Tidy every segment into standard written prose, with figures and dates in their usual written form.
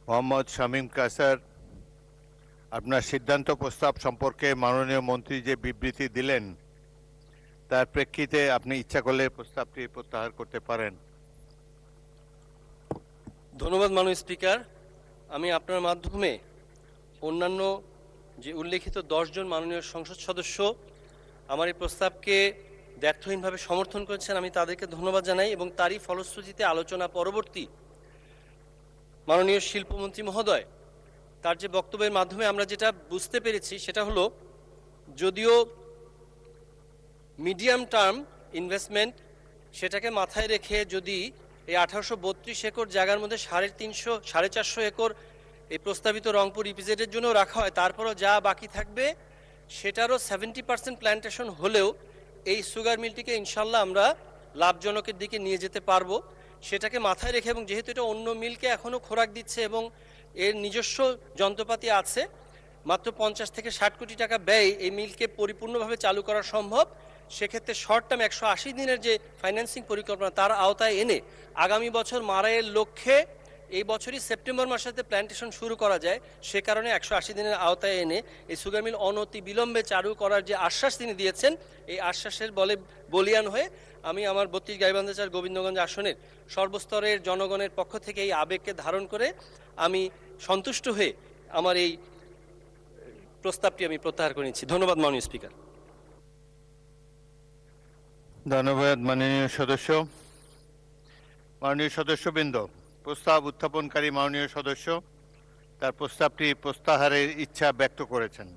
মোহাম্মদ শামীম কায়সার, আপনার সিদ্ধান্ত প্রস্তাব সম্পর্কে মাননীয় মন্ত্রী যে বিবৃতি দিলেন তার প্রেক্ষিতে আপনি ইচ্ছা করলে প্রস্তাবটি প্রত্যাহার করতে পারেন। ধন্যবাদ মাননীয় স্পিকার। আমি আপনার মাধ্যমে অন্যান্য যে উল্লেখিত 10 জন মাননীয় সংসদ সদস্য আমার এই প্রস্তাবকে ব্যর্থহীনভাবে সমর্থন করেছেন, আমি তাদেরকে ধন্যবাদ জানাই এবং তারই ফলশ্রুতিতে আলোচনা পরবর্তী মাননীয় শিল্পমন্ত্রী মহোদয় তার যে বক্তব্যের মাধ্যমে আমরা যেটা বুঝতে পেরেছি সেটা হলো, যদিও মিডিয়াম টার্ম ইনভেস্টমেন্ট সেটাকে মাথায় রেখে যদি এই 1832 একর জায়গার মধ্যে 350-450 একর এই প্রস্তাবিত রংপুর ইপিজেডের জন্য রাখা হয়, তারপরও যা বাকি থাকবে সেটারও 70% প্ল্যান্টেশন হলেও এই সুগার মিলটিকে ইনশাল্লাহ আমরা লাভজনকের দিকে নিয়ে যেতে পারবো। সেটাকে মাথায় রেখে এবং যেহেতু এটা অন্য মিলকে এখনও খোরাক দিচ্ছে এবং এর নিজস্ব যন্ত্রপাতি আছে, মাত্র 50 থেকে 60 কোটি টাকা ব্যয় এই মিলকে পরিপূর্ণভাবে চালু করা সম্ভব। সেক্ষেত্রে শর্ট টার্ম 180 দিনের যে ফাইন্যান্সিং পরিকল্পনা তার আওতায় এনে আগামী বছর মারাইয়ের লক্ষ্যে এই বছরই সেপ্টেম্বর মাসেতে প্ল্যান্টেশন শুরু করা যায়, সে কারণে 180 দিনের আওতায় এনে এই সুগার মিল অনতি বিলম্বে চালু করার যে আশ্বাস তিনি দিয়েছেন, এই আশ্বাসের বলিয়ান হয়ে আমি আমার 32 গাইবান্ধা 4 গোবিন্দগঞ্জ আসনের সর্বস্তরের জনগণের পক্ষ থেকে এই আবেগকে ধারণ করে আমি সন্তুষ্ট হয়ে আমার এই প্রস্তাবটি আমি প্রত্যাহার করে নিচ্ছি। ধন্যবাদ মাননীয় স্পিকার। ধন্যবাদ মাননীয় সদস্য। মাননীয় সদস্যবৃন্দ, প্রস্তাব উত্থাপনকারী মাননীয় সদস্য তার প্রস্তাবটি প্রত্যাহারের ইচ্ছা ব্যক্ত করেছেন।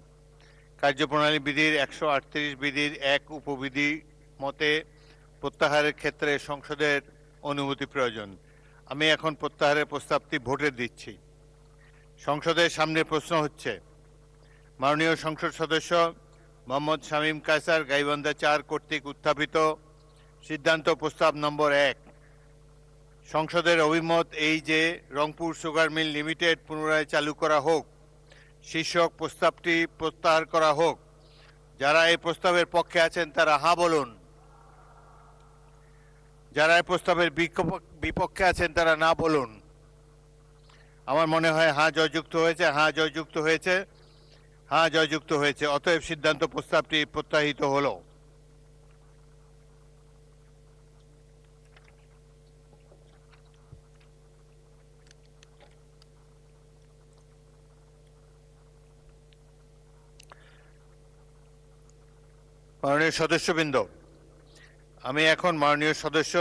কার্যপ্রণালী বিধির 138 বিধির 1 উপবিধি মতে প্রত্যাহারের ক্ষেত্রে সংসদের অনুমতি প্রয়োজন। আমি এখন প্রত্যাহারের প্রস্তাবটি ভোটে দিচ্ছি। সংসদের সামনে প্রশ্ন হচ্ছে, মাননীয় সংসদ সদস্য মোহাম্মদ শামীম কায়সার গাইবান্ধা 4 কর্তৃক উত্থাপিত সিদ্ধান্ত প্রস্তাব নম্বর 1, সংসদের অভিমত এই যে রংপুর সুগার মিল লিমিটেড পুনরায় চালু করা হোক শীর্ষক প্রস্তাবটি প্রত্যাহার করা হোক। যারা এই প্রস্তাবের পক্ষে আছেন তারা হাঁ বলুন। যারা এই প্রস্তাবের বিপক্ষে আছেন তারা না বলুন। আমার মনে হয় হাঁ জয়যুক্ত হয়েছে, হাঁ জয়যুক্ত হয়েছে, হাঁ জয়যুক্ত হয়েছে। অতএব সিদ্ধান্ত প্রস্তাবটি প্রত্যাহিত হলো। মাননীয় সদস্যবৃন্দ, আমি এখন মাননীয় সদস্য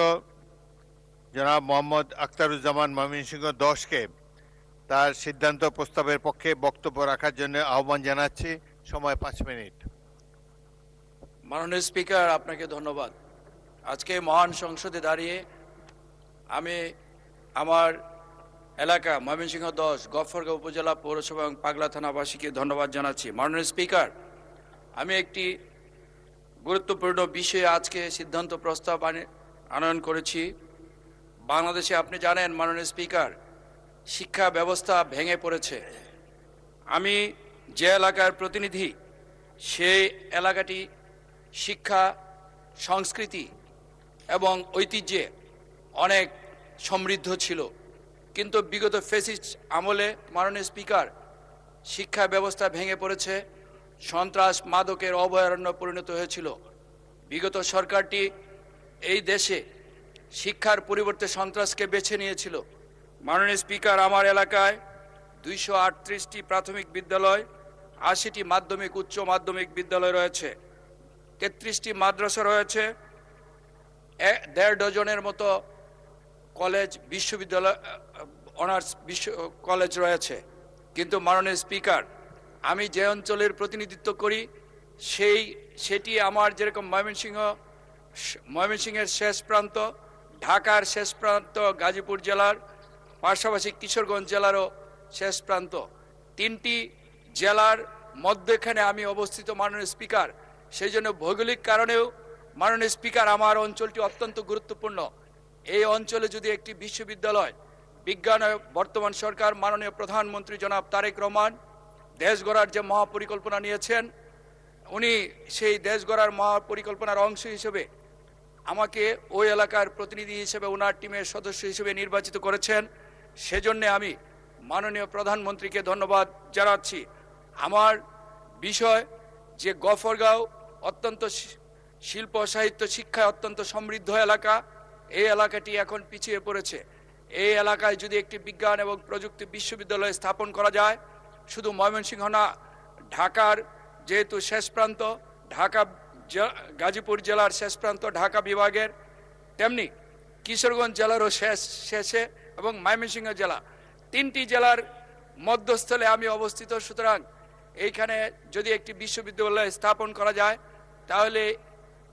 জনাব মোহাম্মদ আখতারুজ্জামান ময়মনসিংহ 10কে তার সিদ্ধান্ত প্রস্তাবের পক্ষে বক্তব্য রাখার জন্য আহ্বান জানাচ্ছি। সময় 5 মিনিট। মাননীয় স্পিকার, আপনাকে ধন্যবাদ। আজকে মহান সংসদে দাঁড়িয়ে আমি আমার এলাকা ময়মনসিংহ 10 গফরগাঁও উপজেলা পৌরসভা এবং পাগলা থানাবাসীকে ধন্যবাদ জানাচ্ছি। মাননীয় স্পিকার, আমি একটি গুরুত্বপূর্ণ বিষয়ে আজকে সিদ্ধান্ত প্রস্তাব আনয়ন করেছি। বাংলাদেশে আপনি জানেন মাননীয় স্পিকার, শিক্ষা ব্যবস্থা ভেঙে পড়েছে। আমি যে এলাকার প্রতিনিধি, সেই এলাকাটি শিক্ষা, সংস্কৃতি এবং ঐতিহ্যে অনেক সমৃদ্ধ ছিল, কিন্তু বিগত ফ্যাসিস্ট আমলে মাননীয় স্পিকার শিক্ষা ব্যবস্থা ভেঙে পড়েছে, সন্ত্রাস মাদকের অভয়ারণ্য পরিণত হয়েছিল। বিগত সরকারটি এই দেশে শিক্ষার পরিবর্তে সন্ত্রাসকে বেছে নিয়েছিল। মাননীয় স্পিকার, আমার এলাকায় 238টি প্রাথমিক বিদ্যালয়, 80টি মাধ্যমিক উচ্চ মাধ্যমিক বিদ্যালয় রয়েছে, 33টি মাদ্রাসা রয়েছে, 1.5 ডজনের মতো কলেজ, বিশ্ববিদ্যালয়, অনার্স কলেজ রয়েছে। কিন্তু মাননীয় স্পিকার, আমি যে অঞ্চলের প্রতিনিধিত্ব করি সেটি আমার যেরকম ময়মনসিংহের শেষ প্রান্ত, ঢাকার শেষ প্রান্ত, গাজীপুর জেলার পাশাপাশি কিশোরগঞ্জ জেলারও শেষ প্রান্ত, 3টি জেলার মধ্যখানে আমি অবস্থিত মাননীয় স্পিকার। সেই জন্য ভৌগোলিক কারণেও মাননীয় স্পিকার আমার অঞ্চলটি অত্যন্ত গুরুত্বপূর্ণ। এই অঞ্চলে যদি একটি বিশ্ববিদ্যালয়, বিজ্ঞানে বর্তমান সরকার মাননীয় প্রধানমন্ত্রী জনাব তারেক রহমান দেশ গড়ার যে মহাপরিকল্পনা নিয়েছেন, উনি সেই দেশ গড়ার মহাপরিকল্পনার অংশ হিসেবে আমাকে ওই এলাকার প্রতিনিধি হিসেবে ওনার টিমের সদস্য হিসেবে নির্বাচিত করেছেন। সেজন্য আমি মাননীয় প্রধানমন্ত্রীকে ধন্যবাদ জানাচ্ছি। আমার বিষয় যে গফরগাঁও অত্যন্ত শিল্প সাহিত্য শিক্ষায় অত্যন্ত সমৃদ্ধ এলাকা, এই এলাকাটি এখন পিছিয়ে পড়েছে। এই এলাকায় যদি একটি বিজ্ঞান এবং প্রযুক্তি বিশ্ববিদ্যালয় স্থাপন করা যায়, শুধু ময়মনসিংহ না, ঢাকার যেহেতু শেষ প্রান্ত, ঢাকা গাজীপুর জেলার শেষ প্রান্ত ঢাকা বিভাগের, তেমনি কিশোরগঞ্জ জেলারও শেষে এবং ময়মনসিংহ জেলা, তিনটি জেলার মধ্যস্থলে আমি অবস্থিত। সুতরাং এইখানে যদি একটি বিশ্ববিদ্যালয় স্থাপন করা যায় তাহলে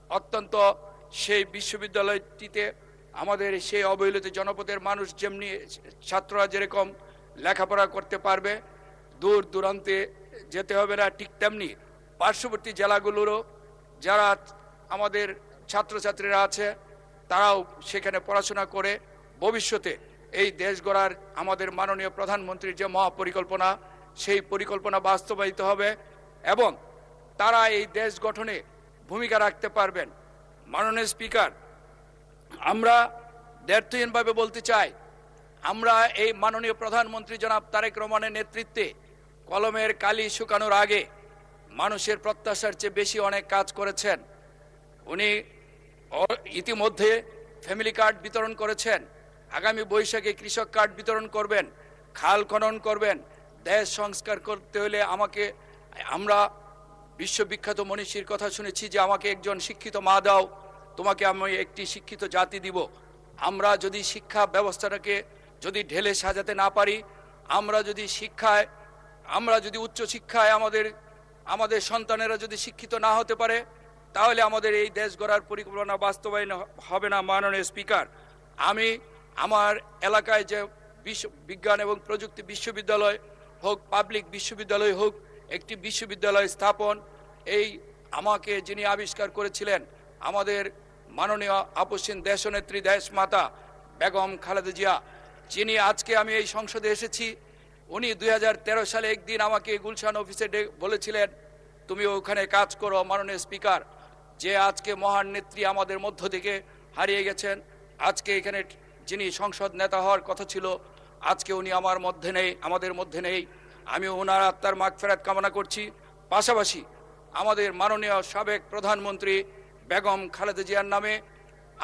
অত্যন্ত সেই বিশ্ববিদ্যালয়টিতে আমাদের সেই অবহেলিত জনপদের মানুষ যেমনি ছাত্ররা যেরকম লেখাপড়া করতে পারবে, দূর দূরান্তে যেতে হবে না, ঠিক তেমনি পার্শ্ববর্তী জেলাগুলোরও যারা আমাদের ছাত্রছাত্রীরা আছে তারাও সেখানে পড়াশোনা করে ভবিষ্যতে এই দেশ গড়ার আমাদের মাননীয় প্রধানমন্ত্রীর যে মহাপরিকল্পনা, সেই পরিকল্পনা বাস্তবায়িত হবে এবং তারা এই দেশ গঠনে ভূমিকা রাখতে পারবেন। মাননীয় স্পিকার, আমরা দ্ব্যর্থহীনভাবে বলতে চাই, আমরা এই মাননীয় প্রধানমন্ত্রী জনাব তারেক রহমানের নেতৃত্বে কলমের কালি শুকানোর আগে মানুষের প্রত্যাশার চেয়ে বেশি অনেক কাজ করেছেন। উনি ইতিমধ্যে ফ্যামিলি কার্ড বিতরণ করেছেন, আগামী বৈশাখে কৃষক কার্ড বিতরণ করবেন, খাল খনন করবেন। দেশ সংস্কার করতে হলে আমরা বিশ্ববিখ্যাত মনীষীর কথা শুনেছি যে আমাকে একজন শিক্ষিত মা দাও, তোমাকে আমি একটি শিক্ষিত জাতি দিব। আমরা যদি শিক্ষা ব্যবস্থাটাকে যদি ঢেলে সাজাতে না পারি, আমরা যদি উচ্চ শিক্ষায় আমাদের সন্তানেরা যদি শিক্ষিত না হতে পারে, তাহলে আমাদের এই দেশ গড়ার পরিকল্পনা বাস্তবায়ন হবে না। মাননীয় স্পিকার, আমি আমার এলাকায় যে বিজ্ঞান এবং প্রযুক্তি বিশ্ববিদ্যালয় হোক, পাবলিক বিশ্ববিদ্যালয় হোক, একটি বিশ্ববিদ্যালয় স্থাপন, এই আমাকে যিনি আবিষ্কার করেছিলেন আমাদের মাননীয় আপসীন দেশনেত্রী দেশমাতা বেগম খালেদা জিয়া, যিনি আজকে আমি এই সংসদে এসেছি, উনি 2013 সালে একদিন আমাকে গুলশান অফিসে বলেছিলেন তুমি ওখানে কাজ করো। মাননীয় স্পিকার, যে আজকে মহান নেত্রী আমাদের মধ্য থেকে হারিয়ে গেছেন, আজকে এখানে যিনি সংসদ নেতা হওয়ার কথা ছিল, আজকে উনি আমাদের মধ্যে নেই। আমি ওনার আত্মার মাগফিরাত কামনা করছি। পাশাপাশি আমাদের মাননীয় সাবেক প্রধানমন্ত্রী বেগম খালেদা জিয়ার নামে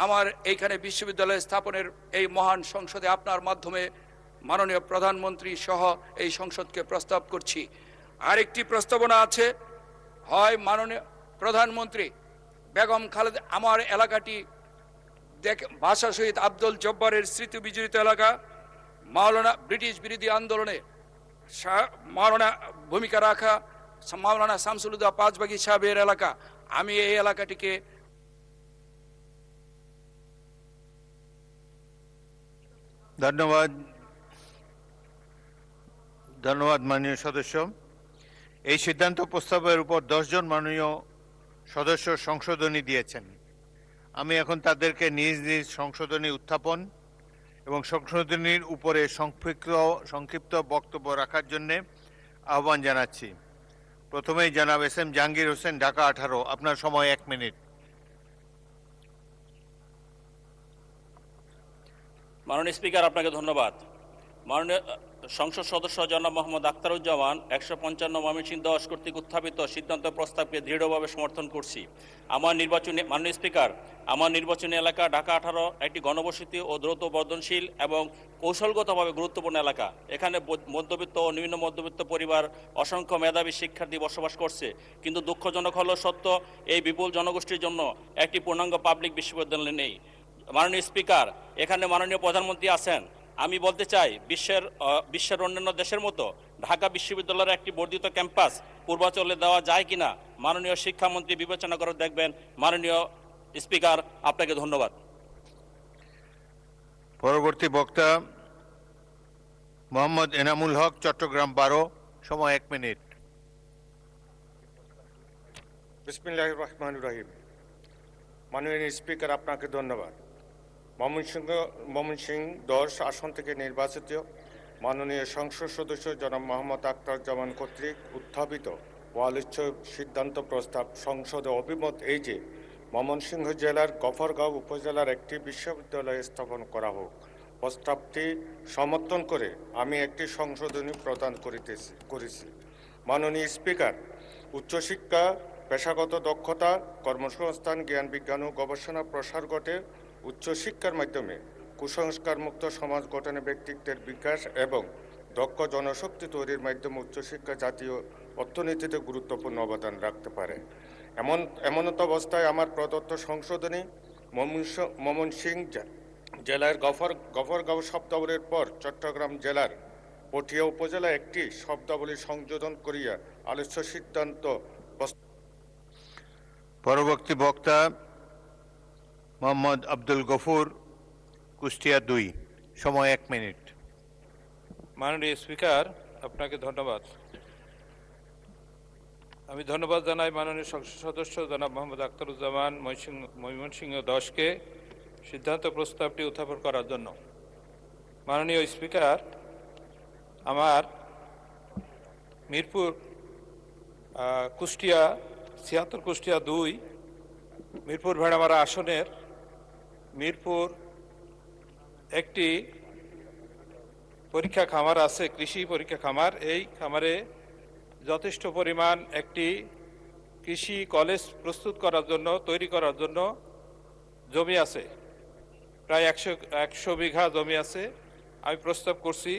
আমার এইখানে বিশ্ববিদ্যালয় স্থাপনের এই মহান সংসদে আপনার মাধ্যমে মাননীয় প্রধানমন্ত্রী সহ এই সংসদকে প্রস্তাব করছি। আরেকটি প্রস্তাবনা আছে, হয় মাননীয় প্রধানমন্ত্রী বেগম খালেদা, আমার এলাকাটি ভাষা শহীদ আব্দুল জব্বারের স্মৃতি বিজড়িত এলাকা, ব্রিটিশ বিরোধী আন্দোলনে ভূমিকা রাখা মাওলানা শামসুল হুদা পাঁচবাগী সাহেবের এলাকা, আমি এই এলাকাটিকে ধন্যবাদ মাননীয় সদস্য। এই সিদ্ধান্ত প্রস্তাবের উপর 10 জন মাননীয় সদস্য সংশোধনী দিয়েছেন। আমি এখন তাদেরকে নিজ নিজ সংশোধনী উত্থাপন এবং সংশোধনীর উপরে সংক্ষিপ্ত বক্তব্য রাখার জন্য আহ্বান জানাচ্ছি। প্রথমেই জনাব এস.এম. জাহাঙ্গীর হোসেন, ঢাকা 18, আপনার সময় 1 মিনিট। মাননীয় স্পিকার, আপনাকে ধন্যবাদ। মাননীয় সংসদ সদস্য জনাব মোহাম্মদ আখতারুজ্জামান 155 ময়মনসিংহ 10 কর্তৃক উত্থাপিত সিদ্ধান্ত প্রস্তাবকে দৃঢ়ভাবে সমর্থন করছি। মাননীয় স্পিকার, আমার নির্বাচনী এলাকা ঢাকা 18 একটি ঘনবসতি ও দ্রুত বর্ধনশীল এবং কৌশলগতভাবে গুরুত্বপূর্ণ এলাকা। এখানে মধ্যবিত্ত ও নিম্ন মধ্যবিত্ত পরিবার অসংখ্য মেধাবী শিক্ষার্থী বসবাস করছে, কিন্তু দুঃখজনক হলো সত্য, এই বিপুল জনগোষ্ঠীর জন্য একটি পূর্ণাঙ্গ পাবলিক বিশ্ববিদ্যালয় নেই। মাননীয় স্পিকার, এখানে মাননীয় প্রধানমন্ত্রী আছেন। আমি বলতে চাই, বিশ্বের অন্যান্য দেশের মতো ঢাকা বিশ্ববিদ্যালয়ের একটি বর্ধিত ক্যাম্পাস পূর্বাঞ্চলে দেওয়া যায় কিনা মাননীয় শিক্ষামন্ত্রী বিবেচনা করে দেখবেন। মাননীয় স্পিকার, আপনাকে ধন্যবাদ। পরবর্তী বক্তা মোহাম্মদ এনামুল হক, চট্টগ্রাম 12, সময় 1 মিনিট। বিসমিল্লাহির রহমানির রহিম। মাননীয় স্পিকার, আপনাকে ধন্যবাদ। ময়মনসিংহ 10 আসন থেকে নির্বাচিত মাননীয় সংসদ সদস্য জনাব মোহাম্মদ আখতারুজ্জামান কর্তৃক উত্থাপিত ওয়ালিচ্ছ সিদ্ধান্ত প্রস্তাব সংসদে অভিমত এই যে ময়মনসিংহ জেলার গফরগাঁও উপজেলার একটি বিশ্ববিদ্যালয় স্থাপন করা হোক। প্রস্তাবটি সমর্থন করে আমি একটি সংশোধনী প্রদান করেছি। মাননীয় স্পিকার, উচ্চশিক্ষা, পেশাগত দক্ষতা, কর্মসংস্থান, জ্ঞান বিজ্ঞান ও গবেষণা প্রসার ঘটে উচ্চশিক্ষার মাধ্যমে কুসংস্কারমুক্ত সমাজ গঠনে ব্যক্তিত্বের বিকাশ এবং দক্ষ জনশক্তি তৈরির মাধ্যমে উচ্চশিক্ষা জাতীয় অর্থনীতিতে গুরুত্বপূর্ণ অবদান রাখতে পারে। এমনত অবস্থায় আমার প্রদত্ত সংশোধনী ময়মনসিংহ জেলার গফরগাঁও শব্দাবলীর পর চট্টগ্রাম জেলার পটিয়া উপজেলা একটি শব্দাবলী সংযোজন করিয়া আলোচ্য সিদ্ধান্ত পরবর্তী বক্তা মোহাম্মদ আব্দুল গফুর, কুষ্টিয়া 2, সময় 1 মিনিট। মাননীয় স্পিকার, আপনাকে ধন্যবাদ। আমি ধন্যবাদ জানাই মাননীয় সংসদ সদস্য জনাব মোহাম্মদ আখতারুজ্জামান ময়মনসিংহ 10কে সিদ্ধান্ত প্রস্তাবটি উত্থাপন করার জন্য। মাননীয় স্পিকার, আমার মিরপুর কুষ্টিয়া 76 কুষ্টিয়া 2 মিরপুর ভেড়ামারা আসনের মিরপুর একটি পরীক্ষা খামার আছে, কৃষি পরীক্ষা খামার। এই খামারে যথেষ্ট পরিমাণ একটি কৃষি কলেজ প্রস্তুত করার জন্য, তৈরি করার জন্য জমি আছে, প্রায় 100 বিঘা জমি আছে। আমি প্রস্তাব করছি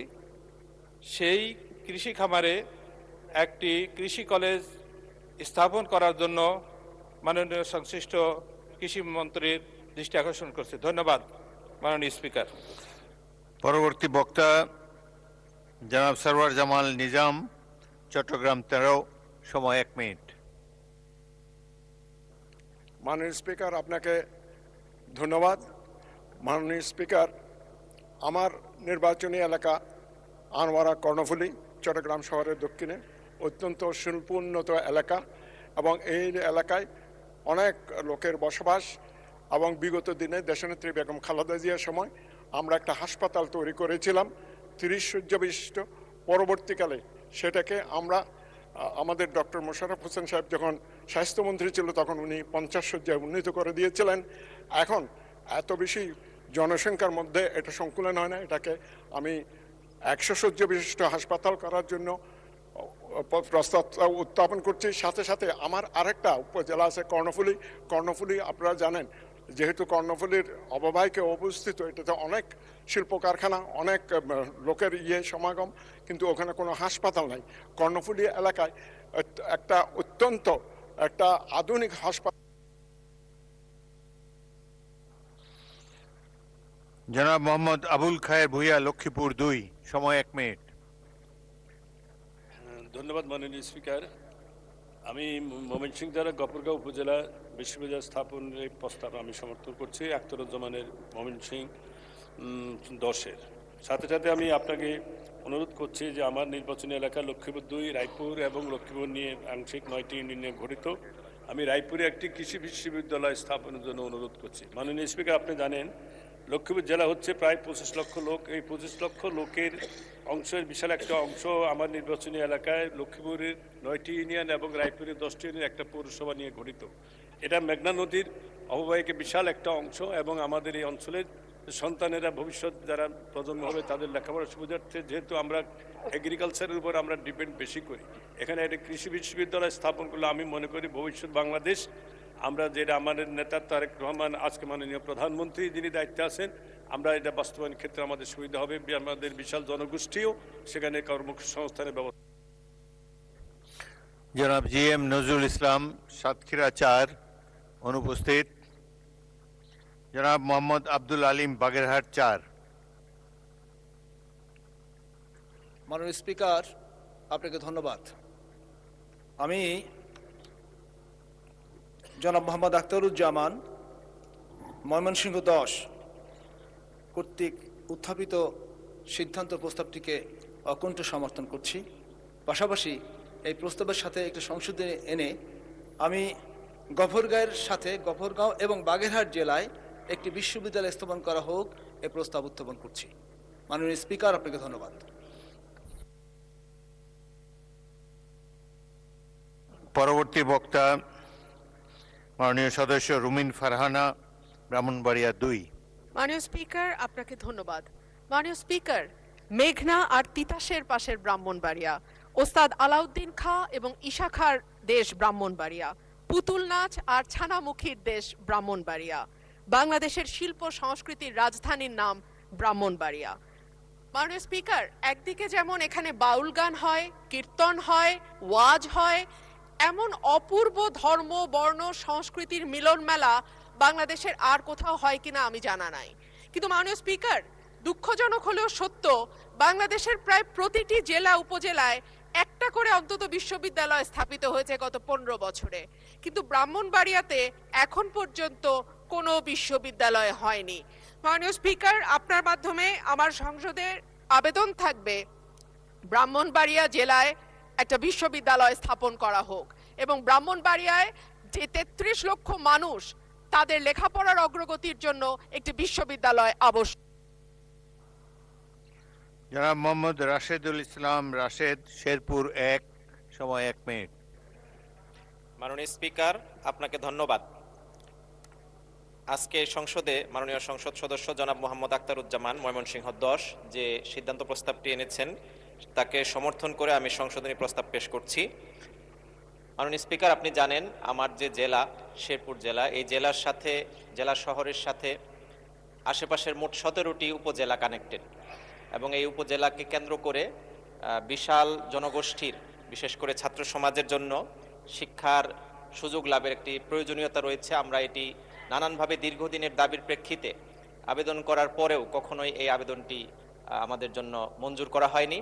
সেই কৃষি খামারে একটি কৃষি কলেজ স্থাপন করার জন্য মাননীয় সংশ্লিষ্ট কৃষি মন্ত্রীর দৃষ্টি আকর্ষণ করছি। ধন্যবাদ মাননীয় স্পিকার। পরবর্তী বক্তা জনাব সরওয়ার জামাল নিজাম, চট্টগ্রাম 13, সময় 1 মিনিট। মাননীয় স্পিকার, আপনাকে ধন্যবাদ। মাননীয় স্পিকার, আমার নির্বাচনী এলাকা আনোয়ারা কর্ণফুলী, চট্টগ্রাম শহরের দক্ষিণে অত্যন্ত শিল্পোন্নত এলাকা এবং এই এলাকায় অনেক লোকের বসবাস এবং বিগত দিনে দেশনেত্রী বেগম খালেদা জিয়ার সময় আমরা একটা হাসপাতাল তৈরি করেছিলাম 30 শয্যা বিশিষ্ট। পরবর্তীকালে সেটাকে আমরা আমাদের ডক্টর মোশাররফ হোসেন সাহেব যখন স্বাস্থ্যমন্ত্রী ছিল তখন উনি 50 শয্যায় উন্নীত করে দিয়েছিলেন। এখন এত বেশি জনসংখ্যার মধ্যে এটা সংকুলন হয় না, এটাকে আমি 100 শয্যা বিশিষ্ট হাসপাতাল করার জন্য প্রস্তাব উত্থাপন করছি। সাথে সাথে আমার আরেকটা উপজেলা আছে কর্ণফুলী। আপনারা জানেন যেহেতু কর্ণফুলীর অববাহিকে অবস্থিত, এটাতে অনেক শিল্প কারখানা, অনেক লোকের সমাগম, কিন্তু ওখানে কোনো হাসপাতাল নাই। কর্ণফুলী এলাকায় একটা অত্যন্ত একটা আধুনিক হাসপাতাল। জনাব মোহাম্মদ আবুল খায়ের ভূঁইয়া, লক্ষ্মীপুর 2, সময় 1 মিনিট। ধন্যবাদ মাননীয় স্পিকার। আমি ময়মনসিংহ জেলার গফরগাঁও উপজেলা বিশ্ববিদ্যালয় স্থাপনের প্রস্তাব আমি সমর্থন করছি আখতারুজ্জামানের ময়মনসিংহ 10-এর। সাথে সাথে আমি আপনাকে অনুরোধ করছি যে আমার নির্বাচনী এলাকা লক্ষ্মীপুর 2, রায়পুর এবং লক্ষ্মীপুর নিয়ে আংশিক 9টি ইউনিয়ন নিয়ে গঠিত। আমি রায়পুরে একটি কৃষি বিশ্ববিদ্যালয় স্থাপনের জন্য অনুরোধ করছি। মাননীয় স্পিকার, আপনি জানেন লক্ষ্মীপুর জেলা হচ্ছে প্রায় 25 লক্ষ লোক। এই 25 লক্ষ লোকের অংশের বিশাল একটা অংশ আমার নির্বাচনী এলাকায় লক্ষ্মীপুরের 9টি ইউনিয়ন এবং রায়পুরের 10টি ইউনিয়ন একটা পৌরসভা নিয়ে গঠিত। এটা মেঘনা নদীর অববাহিকে বিশাল একটা অংশ এবং আমাদের এই অঞ্চলের সন্তানেরা ভবিষ্যৎ যারা প্রজন্ম হবে তাদের লেখাপড়ার সুবিধার্থে যেহেতু আমরা এগ্রিকালচারের উপর আমরা ডিপেন্ড বেশি করি, এখানে একটা কৃষি বিশ্ববিদ্যালয় স্থাপন করলে আমি মনে করি ভবিষ্যৎ বাংলাদেশ আমরা যেটা আমাদের নেতা তারেক রহমান আজকে মাননীয় প্রধানমন্ত্রী যিনি দায়িত্বে আছেন, আমরা এটা বাস্তবায়নের ক্ষেত্রে আমাদের সুবিধা হবে। আমাদের বিশাল জনগোষ্ঠীও সেখানে কর্মসংস্থানের ব্যবস্থা। জনাব GM নজরুল ইসলাম, সাতক্ষীরা 4, অনুপস্থিত। জনাব মোহাম্মদ আব্দুল আলিম, বাগেরহাট 4। মাননীয় স্পিকার, আপনাকে ধন্যবাদ। আমি জনাব মোহাম্মদ আখতারুজ্জামান ময়মনসিংহ 10 কর্তৃক উত্থাপিত সিদ্ধান্ত প্রস্তাবটিকে অকুণ্ঠ সমর্থন করছি। পাশাপাশি এই প্রস্তাবের সাথে একটা সংশোধনী এনে আমি গফরগাঁও এবং বাগেরহাট জেলায় একটি বিশ্ববিদ্যালয় স্থাপন করা হোক এই প্রস্তাব উত্থাপন করছি। মাননীয় স্পিকার, আপনাকে ধন্যবাদ। পরবর্তী বক্তা মাননীয় সদস্য রুমিন ফারহানা, ব্রাহ্মণবাড়িয়া 2। মাননীয় স্পিকার, আপনাকে ধন্যবাদ। মাননীয় স্পিকার, মেঘনা আর তিতাসের পাশের ব্রাহ্মণবাড়িয়া, ওস্তাদ আলাউদ্দিন খাঁ এবং ঈশা খাঁর দেশ ব্রাহ্মণবাড়িয়া, পুতুল নাচ আর ছানামুখীর দেশ ব্রাহ্মণবাড়িয়া, বাংলাদেশের শিল্প সংস্কৃতির রাজধানীর নাম ব্রাহ্মণবাড়িয়া। মাননীয় স্পিকার, একদিকে যেমন এখানে বাউল গান হয়, কীর্তন হয়, ওয়াজ হয়, এমন অপূর্ব ধর্ম বর্ণ সংস্কৃতির মিলন মেলা বাংলাদেশের আর কোথাও হয় কিনা আমি জানা নাই। কিন্তু মাননীয় স্পিকার, দুঃখজনক হলেও সত্য, বাংলাদেশের প্রায় প্রতিটি জেলা উপজেলায় একটা করে অন্তত বিশ্ববিদ্যালয় স্থাপিত হয়েছে গত 15 বছরে, কিন্তু ব্রাহ্মণবাড়িয়াতে এখন পর্যন্ত কোনো বিশ্ববিদ্যালয় হয়নি। মাননীয় স্পিকার, আপনার মাধ্যমে আমার সংসদের আবেদন থাকবে ব্রাহ্মণবাড়িয়া জেলায় একটা বিশ্ববিদ্যালয় স্থাপন করা হোক এবং ব্রাহ্মণবাড়িয়ায় যে 33 লক্ষ মানুষ, তাদের লেখাপড়ার অগ্রগতির জন্য একটি বিশ্ববিদ্যালয় আবশ্যক। জনাব মোহাম্মদ রাশেদুল ইসলাম রাশেদ, শেরপুর 1, সময় 1 মিনিট। মাননীয় স্পিকার, আপনাকে ধন্যবাদ। আজকে সংসদে মাননীয় সংসদ সদস্য জনাব মোহাম্মদ আখতারুজ্জামান ময়মনসিংহ 10 যে সিদ্ধান্ত প্রস্তাবটি এনেছেন তাকে সমর্থন করে আমি সংশোধনী প্রস্তাব পেশ করছি। মাননীয় স্পিকার, আপনি জানেন আমার যে জেলা শেরপুর জেলা, এই জেলার সাথে জেলা শহরের সাথে আশেপাশের মোট 17টি উপজেলা কানেক্টেড এবং এই উপজেলাকে কেন্দ্র করে বিশাল জনগোষ্ঠীর, বিশেষ করে ছাত্র সমাজের জন্য শিক্ষার সুযোগ লাভের একটি প্রয়োজনীয়তা রয়েছে। আমরা এটি নানানভাবে দীর্ঘদিনের দাবির প্রেক্ষিতে আবেদন করার পরেও কখনোই এই আবেদনটি আমাদের জন্য মঞ্জুর করা হয়নি।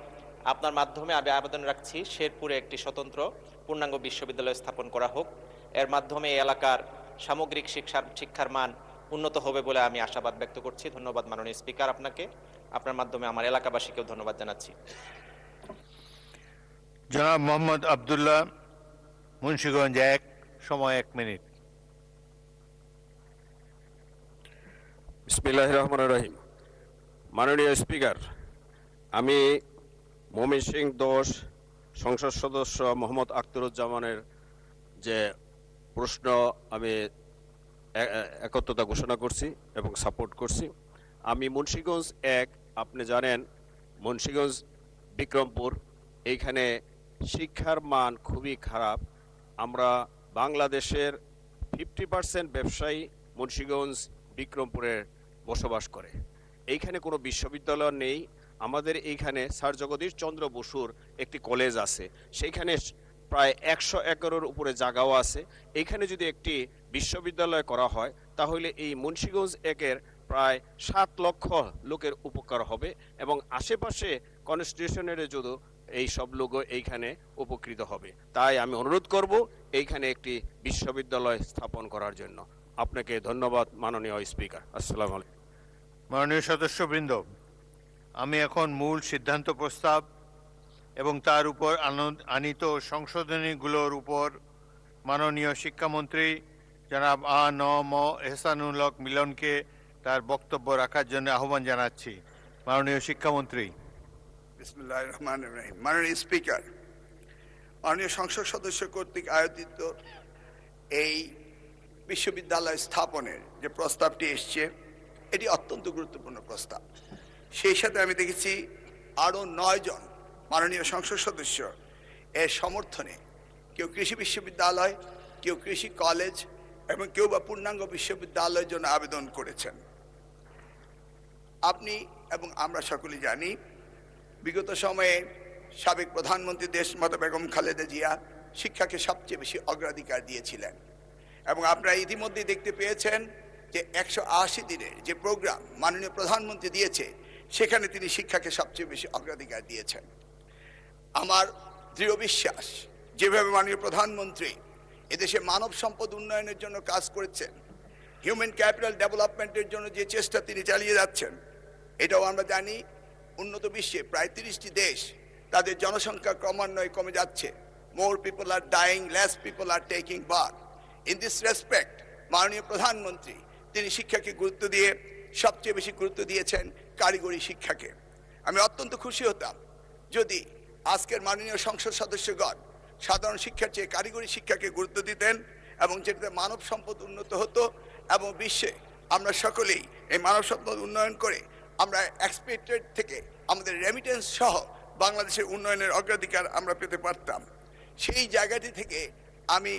আপনার মাধ্যমে আমি আবেদন রাখছি শেরপুরে একটি স্বতন্ত্র পূর্ণাঙ্গ বিশ্ববিদ্যালয় স্থাপন করা হোক। এর মাধ্যমে এই এলাকার সামগ্রিক শিক্ষার মান উন্নত হবে বলে আমি আশাবাদ ব্যক্ত করছি। ধন্যবাদ মাননীয় স্পিকার আপনাকে। আপনার মাধ্যমে আমার এলাকাবাসীকেও ধন্যবাদ জানাচ্ছি। জনাব মোহাম্মদ আব্দুল্লাহ, মুন্সিগঞ্জ 1, সময় 1 মিনিট। বিসমিল্লাহির রহমানির রহিম। মাননীয় স্পিকার, আমি ময়মনসিংহ 10 সংসদ সদস্য মোহাম্মদ আখতারুজ্জামানের যে প্রশ্ন আমি একত্রতা ঘোষণা করছি এবং সাপোর্ট করছি। আমি মুন্সিগঞ্জ 1, আপনি জানেন মুন্সিগঞ্জ বিক্রমপুর, এইখানে শিক্ষার মান খুবই খারাপ। আমরা বাংলাদেশের 50% ব্যবসায়ী মুন্সিগঞ্জ বিক্রমপুরে বসবাস করে। এইখানে কোনো বিশ্ববিদ্যালয় নেই। আমাদের এইখানে স্যার জগদীশ চন্দ্র বসুর একটি কলেজ আছে, সেইখানে প্রায় 100 একরের উপরে জায়গাও আছে। এইখানে যদি একটি বিশ্ববিদ্যালয় করা হয় তাহলে এই মুন্সিগঞ্জ 1-এর প্রায় 7 লক্ষ লোকের উপকার হবে এবং আশেপাশে কনস্টিটিউশনের যদি এই সব লোক এইখানে উপকৃত হবে। তাই আমি অনুরোধ করব এইখানে একটি বিশ্ববিদ্যালয় স্থাপন করার জন্য। আপনাকে ধন্যবাদ মাননীয় স্পিকার। আসসালামু আলাইকুম। মাননীয় সদস্যবৃন্দ, আমি এখন মূল সিদ্ধান্ত প্রস্তাব এবং তার উপর আনিত সংশোধনীগুলোর উপর মাননীয় শিক্ষামন্ত্রী জনাব আ.ন.ম এহসানুল হক মিলনকে তার বক্তব্য রাখার জন্য আহ্বান জানাচ্ছি। মাননীয় শিক্ষামন্ত্রী। বিসমিল্লাহির রহমানির রহিম। মাননীয় স্পিকার, মাননীয় সংসদ সদস্য কর্তৃক আয়োজিত এই বিশ্ববিদ্যালয় স্থাপনের যে প্রস্তাবটি এসছে, এটি অত্যন্ত গুরুত্বপূর্ণ প্রস্তাব। সেই সাথে আমি দেখেছি আরও 9 জন মাননীয় সংসদ সদস্য এর সমর্থনে, কেউ কৃষি বিশ্ববিদ্যালয়, কেউ কৃষি কলেজ এবং কেউ বা পূর্ণাঙ্গ বিশ্ববিদ্যালয়ের জন্য আবেদন করেছেন। আপনি এবং আমরা সকলেই জানি বিগত সময়ে সাবেক প্রধানমন্ত্রী দেশমাতা বেগম খালেদা জিয়া শিক্ষাকে সবচেয়ে বেশি অগ্রাধিকার দিয়েছিলেন এবং আপনারা ইতিমধ্যে দেখতে পেয়েছেন যে 180 দিনের যে প্রোগ্রাম মাননীয় প্রধানমন্ত্রী দিয়েছে সেখানে তিনি শিক্ষাকে সবচেয়ে বেশি অগ্রাধিকার দিয়েছেন। আমার দৃঢ় বিশ্বাস যেভাবে মাননীয় প্রধানমন্ত্রী এদেশে মানব সম্পদ উন্নয়নের জন্য কাজ করেছেন, হিউম্যান ক্যাপিটাল ডেভেলপমেন্টের জন্য যে চেষ্টা তিনি চালিয়ে যাচ্ছেন, এটাও আমরা জানি উন্নত বিশ্বে প্রায় 30টি দেশ তাদের জনসংখ্যা ক্রমান্বয়ে কমে যাচ্ছে। More people R dyeing, less people are taking birth. In this respect মাননীয় প্রধানমন্ত্রী তিনি শিক্ষাকে গুরুত্ব দিয়ে সবচেয়ে বেশি গুরুত্ব দিয়েছেন কারিগরি শিক্ষাকে। আমি অত্যন্ত খুশি হতাম যদি আজকের মাননীয় সংসদ সদস্যগণ সাধারণ শিক্ষার চেয়ে কারিগরি শিক্ষাকে গুরুত্ব দিতেন এবং যেটাতে মানব সম্পদ উন্নত হতো এবং বিশ্বে আমরা সকলেই এই মানব সম্পদ উন্নয়ন করে আমরা এক্সপেক্টেড থেকে আমাদের রেমিটেন্স সহ বাংলাদেশের উন্নয়নের অগ্রাধিকার আমরা পেতে পারতাম। সেই জায়গাটি থেকে আমি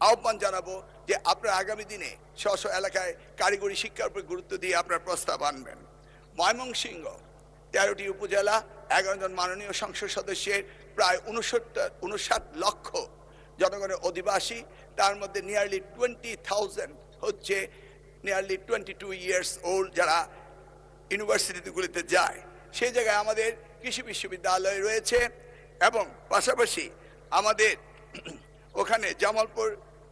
আহ্বান জানাবো যে আপনারা আগামী দিনে স্ব স্ব এলাকায় কারিগরি শিক্ষার উপর গুরুত্ব দিয়ে আপনার প্রস্তাব আনবেন। ময়মনসিংহ 13টি উপজেলা, 11 জন মাননীয় সংসদ সদস্যের প্রায় 59 লক্ষ জনগণের অধিবাসী, তার মধ্যে নিয়ারলি 20,000 হচ্ছে নিয়ারলি 22 ইয়ার্স ওল্ড যারা ইউনিভার্সিটিগুলিতে যায়। সেই জায়গায় আমাদের কৃষি বিশ্ববিদ্যালয় রয়েছে এবং পাশাপাশি আমাদের ওখানে জামালপুর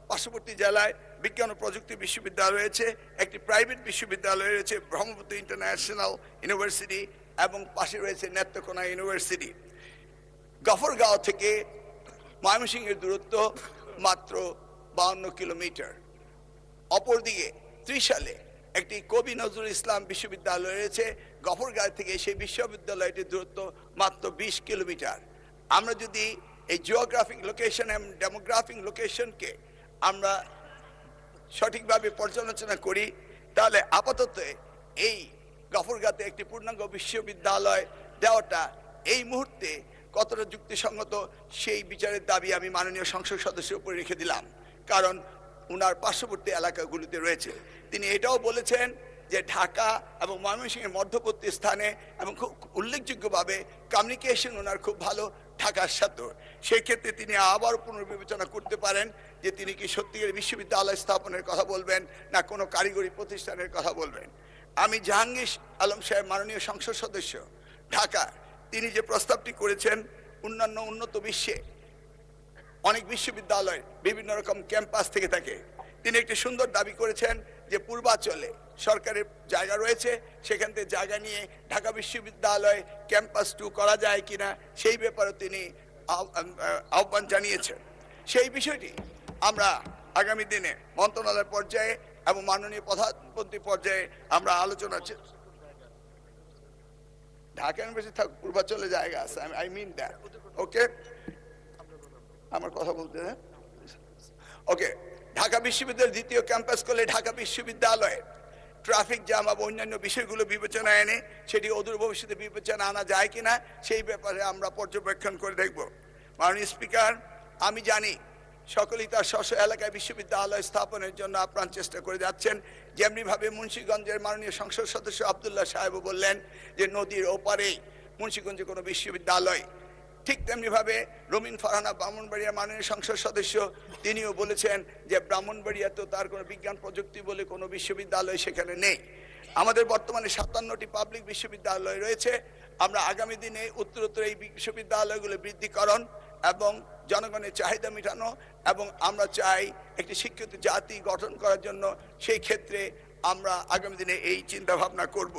পার্শ্ববর্তী জেলায় বিজ্ঞান ও প্রযুক্তি বিশ্ববিদ্যালয় রয়েছে, একটি প্রাইভেট বিশ্ববিদ্যালয় রয়েছে ব্রহ্মপুত্র ইন্টারন্যাশনাল ইউনিভার্সিটি এবং পাশে রয়েছে নেত্রকোনা ইউনিভার্সিটি। গফরগাঁও থেকে ময়মনসিংহের দূরত্ব মাত্র 52 কিলোমিটার। অপরদিকে ত্রিশালে একটি কবি নজরুল ইসলাম বিশ্ববিদ্যালয় রয়েছে, গফরগাঁও থেকে সেই বিশ্ববিদ্যালয়টির দূরত্ব মাত্র 20 কিলোমিটার। আমরা যদি এই জিওগ্রাফিক লোকেশন এবং ডেমোগ্রাফিক লোকেশনকে আমরা সঠিকভাবে পর্যালোচনা করি তাহলে আপাতত এই গফরগাঁওতে একটি পূর্ণাঙ্গ বিশ্ববিদ্যালয় দেওয়াটা এই মুহূর্তে কতটা যুক্তিসঙ্গত সেই বিচারের দাবি আমি মাননীয় সংসদ সদস্যের উপরে রেখে দিলাম, কারণ উনার পার্শ্ববর্তী এলাকাগুলিতে রয়েছে। তিনি এটাও বলেছেন যে ঢাকা এবং ময়মনসিংহের মধ্যবর্তী স্থানে এবং খুব উল্লেখযোগ্যভাবে কমিউনিকেশন ওনার খুব ভালো ঢাকার সাথে। সেই ক্ষেত্রে তিনি আবার পুনর্বিবেচনা করতে পারেন যে তিনি কি সত্যিকার বিশ্ববিদ্যালয় স্থাপনের কথা বলবেন না কোনো কারিগরি প্রতিষ্ঠানের কথা বলবেন। আমি জাহাঙ্গীর আলম সাহেব মাননীয় সংসদ সদস্য ঢাকা, তিনি যে প্রস্তাবটি করেছেন অন্যান্য উন্নত বিশ্বে অনেক বিশ্ববিদ্যালয় বিভিন্ন রকম ক্যাম্পাস থেকে থাকে, তিনি একটি সুন্দর দাবি করেছেন যে পূর্বাঞ্চলে সরকারের জায়গা রয়েছে, সেখান থেকে জায়গা নিয়ে ঢাকা বিশ্ববিদ্যালয় ক্যাম্পাস 2 করা যায় কিনা সেই ব্যাপারে তিনি আহ্বান জানিয়েছেন। সেই বিষয়টি আমরা আগামী দিনে মন্ত্রণালয় পর্যায়ে এবং মাননীয় প্রধানমন্ত্রী পর্যায়ে আমরা আলোচনা ঢাকা ইউনিভার্সিটি থাক পূর্বাঞ্চলে জায়গা আছে, আই মিন দ্যাট। ওকে, আমার কথা বলতে ওকে। ঢাকা বিশ্ববিদ্যালয়ের দ্বিতীয় ক্যাম্পাস করলে ঢাকা বিশ্ববিদ্যালয়ে ট্রাফিক জ্যাম এবং অন্যান্য বিষয়গুলো বিবেচনায় এনে সেটি অদূর ভবিষ্যতে বিবেচনা আনা যায় কিনা সেই ব্যাপারে আমরা পর্যবেক্ষণ করে দেখব। মাননীয় স্পিকার, আমি জানি সকলেই তার স্ব এলাকায় বিশ্ববিদ্যালয় স্থাপনের জন্য আপ্রাণ চেষ্টা করে যাচ্ছেন। যেমনিভাবে মুন্সিগঞ্জের মাননীয় সংসদ সদস্য আবদুল্লাহ সাহেবও বললেন যে নদীর ওপারেই মুন্সিগঞ্জে কোনো বিশ্ববিদ্যালয়, ঠিক তেমনিভাবে রমিন ফারহানা ব্রাহ্মণবাড়িয়া মাননীয় সংসদ সদস্য তিনিও বলেছেন যে ব্রাহ্মণবাড়িয়া তো তার কোনো বিজ্ঞান প্রযুক্তি বলে কোনো বিশ্ববিদ্যালয় সেখানে নেই। আমাদের বর্তমানে 57টি পাবলিক বিশ্ববিদ্যালয় রয়েছে। আমরা আগামী দিনে উত্তরোত্তর এই বিশ্ববিদ্যালয়গুলো বৃদ্ধিকরণ এবং জনগণের চাহিদা মেটানো এবং আমরা চাই একটি শিক্ষিত জাতি গঠন করার জন্য, সেই ক্ষেত্রে আমরা আগামী দিনে এই চিন্তা ভাবনা করব।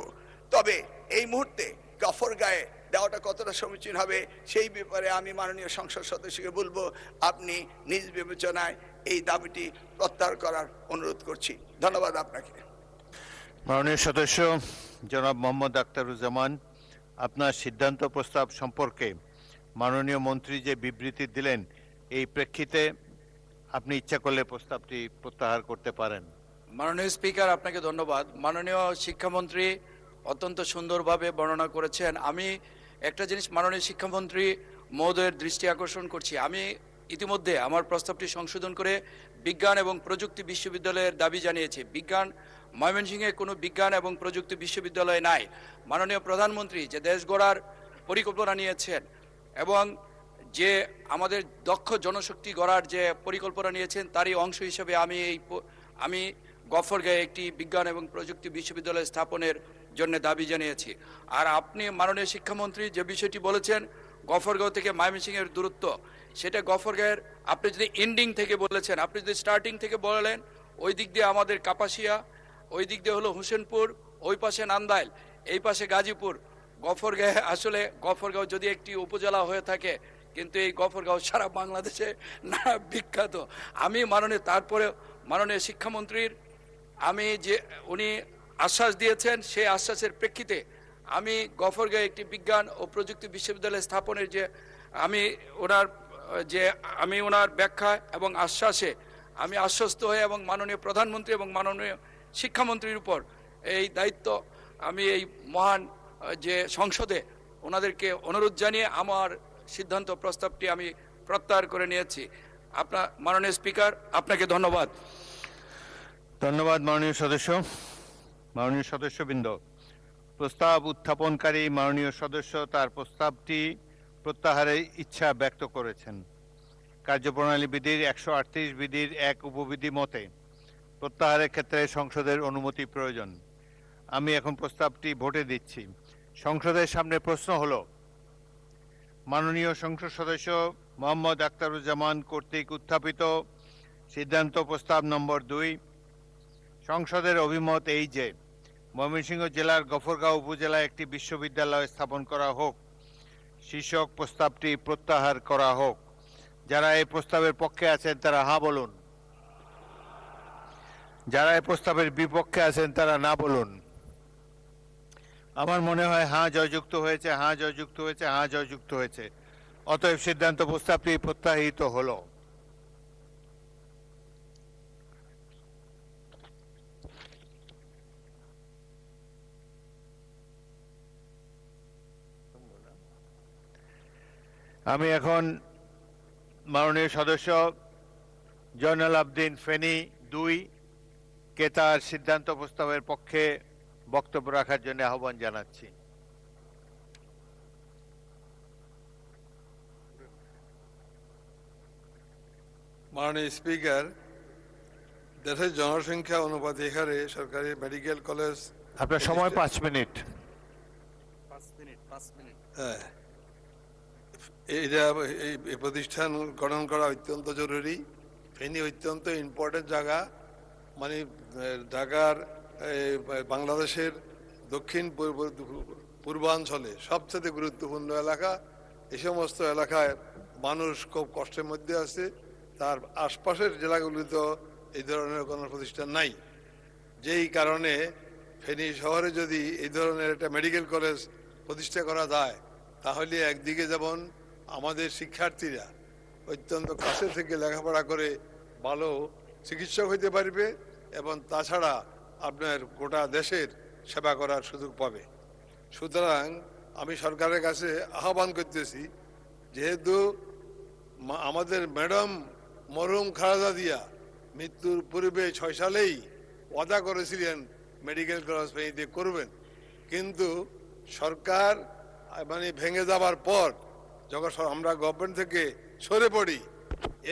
তবে এই মুহূর্তে গফরগাঁয়ে দেওয়াটা কতটা সমীচীন হবে সেই ব্যাপারে আমি মাননীয় সংসদ সদস্যকে বলবো আপনি নিজ বিবেচনায় এই দাবিটি প্রত্যাহার করার অনুরোধ করছি। ধন্যবাদ আপনাকে। মাননীয় সদস্য জনাব মোহাম্মদ আখতারুজ্জামান, আপনার সিদ্ধান্ত প্রস্তাব সম্পর্কে মাননীয় মন্ত্রী যে বিবৃতি দিলেন এই প্রেক্ষিতে আপনি ইচ্ছা করলে প্রস্তাবটি প্রত্যাহার করতে পারেন। মাননীয় স্পিকার, আপনাকে ধন্যবাদ। মাননীয় শিক্ষামন্ত্রী অত্যন্ত সুন্দরভাবে বর্ণনা করেছেন। আমি একটা জিনিস মাননীয় শিক্ষামন্ত্রী মহোদয়ের দৃষ্টি আকর্ষণ করছি। আমি ইতিমধ্যে আমার প্রস্তাবটি সংশোধন করে বিজ্ঞান এবং প্রযুক্তি বিশ্ববিদ্যালয়ের দাবি জানিয়েছি। ময়মনসিংহে কোনো বিজ্ঞান এবং প্রযুক্তি বিশ্ববিদ্যালয় নাই। মাননীয় প্রধানমন্ত্রী যে দেশ গড়ার পরিকল্পনা নিয়েছেন এবং যে আমাদের দক্ষ জনশক্তি গড়ার যে পরিকল্পনা নিয়েছেন তারই অংশ হিসেবে আমি গফরগাঁয়ে একটি বিজ্ঞান এবং প্রযুক্তি বিশ্ববিদ্যালয় স্থাপনের জন্য দাবি জানিয়েছি। আর আপনি মাননীয় শিক্ষামন্ত্রী যে বিষয়টি বলেছেন গফরগাঁও থেকে ময়মনসিংহের দূরত্ব, সেটা গফরগাঁয়ের আপনি যদি এন্ডিং থেকে বলেছেন, আপনি যদি স্টার্টিং থেকে বলেন ওই দিক দিয়ে আমাদের কাপাসিয়া, ওই দিক দিয়ে হলো হোসেনপুর, ওই পাশে নান্দাইল, এই পাশে গাজীপুর। গফরগাঁও যদি একটি উপজেলা হয়ে থাকে, কিন্তু এই গফরগাঁও সারা বাংলাদেশে না বিখ্যাত। আমি তারপরে মাননীয় শিক্ষামন্ত্রীর উনি আশ্বাস দিয়েছেন, সেই আশ্বাসের প্রেক্ষিতে আমি গফরগাঁয়ে একটি বিজ্ঞান ও প্রযুক্তি বিশ্ববিদ্যালয় স্থাপনের আমি ওনার ব্যাখ্যা এবং আশ্বাসে আমি আশ্বস্ত হয়ে এবং মাননীয় প্রধানমন্ত্রী এবং মাননীয় শিক্ষামন্ত্রীর উপর এই দায়িত্ব আমি এই মহান যে সংসদে ওনাদেরকে অনুরোধ জানিয়ে আমার সিদ্ধান্ত প্রস্তাবটি আমি প্রত্যাহার করে নিয়েছি। আপনার মাননীয় স্পিকার, আপনাকে ধন্যবাদ। ধন্যবাদ মাননীয় সদস্য। মাননীয় সদস্যবৃন্দ, প্রস্তাব উত্থাপনকারী মাননীয় সদস্য তার প্রস্তাবটি প্রত্যাহারের ইচ্ছা ব্যক্ত করেছেন। কার্যপ্রণালী বিধির 138 বিধির 1 উপবিধি মতে প্রত্যাহারের ক্ষেত্রে সংসদের অনুমতি প্রয়োজন। আমি এখন প্রস্তাবটি ভোটে দিচ্ছি। সংসদের সামনে প্রশ্ন হলো, মাননীয় সংসদ সদস্য মোহাম্মদ আখতারুজ্জামান কর্তৃক উত্থাপিত সিদ্ধান্ত প্রস্তাব নম্বর 2। সংসদের অভিমত এই যে ময়মনসিংহ জেলার গফরগাঁও উপজেলায় একটি বিশ্ববিদ্যালয় স্থাপন করা হোক, শীর্ষক প্রস্তাবটি প্রত্যাহার করা হোক। যারা এই প্রস্তাবের পক্ষে আছেন তারা হ্যাঁ বলুন, যারা এই প্রস্তাবের বিপক্ষে আছেন তারা না বলুন। আমার মনে হয় হ্যাঁ জয়যুক্ত হয়েছে, হ্যাঁ জয়যুক্ত হয়েছে, হ্যাঁ জয়যুক্ত হয়েছে। অতএব সিদ্ধান্ত প্রস্তাবটি প্রত্যাহিত হলো। আমি এখন মাননীয় সদস্য জয়নাল আবদিন ফেনী 2 কে তার সিদ্ধান্ত প্রস্তাবের পক্ষে বক্তব্য রাখার জন্য আহ্বান জানাচ্ছি। মাননীয় স্পিকার, দেশের জনসংখ্যা অনুপাতে হারে সরকারি মেডিকেল কলেজ, আপনার সময় 5 মিনিট। হ্যাঁ, এই প্রতিষ্ঠান গঠন করা অত্যন্ত জরুরি। ফেনী অত্যন্ত ইম্পর্টেন্ট জায়গা, মানে ঢাকার বাংলাদেশের দক্ষিণ পূর্বাঞ্চলে সবচেয়ে গুরুত্বপূর্ণ এলাকা। এই সমস্ত এলাকায় মানুষ খুব কষ্টের মধ্যে আছে। তার আশপাশের জেলাগুলিতে এই ধরনের কোনো প্রতিষ্ঠান নাই। যেই কারণে ফেনী শহরে যদি এই ধরনের একটা মেডিকেল কলেজ প্রতিষ্ঠা করা যায়, তাহলে একদিকে যেমন আমাদের শিক্ষার্থীরা অত্যন্ত কাছে থেকে লেখাপড়া করে ভালো চিকিৎসক হইতে পারবে, এবং তাছাড়া আপনার গোটা দেশের সেবা করার সুযোগ পাবে। সুতরাং আমি সরকারের কাছে আহ্বান করতেছি, যেহেতু আমাদের ম্যাডাম মরহুম খালেদা জিয়া মৃত্যুর পূর্বে 6 সালেই ওয়াদা করেছিলেন মেডিকেল কলেজ ফেনীতে করবেন, কিন্তু সরকার মানে ভেঙে যাবার পর যখন আমরা গভর্নমেন্ট থেকে সরে পড়ি,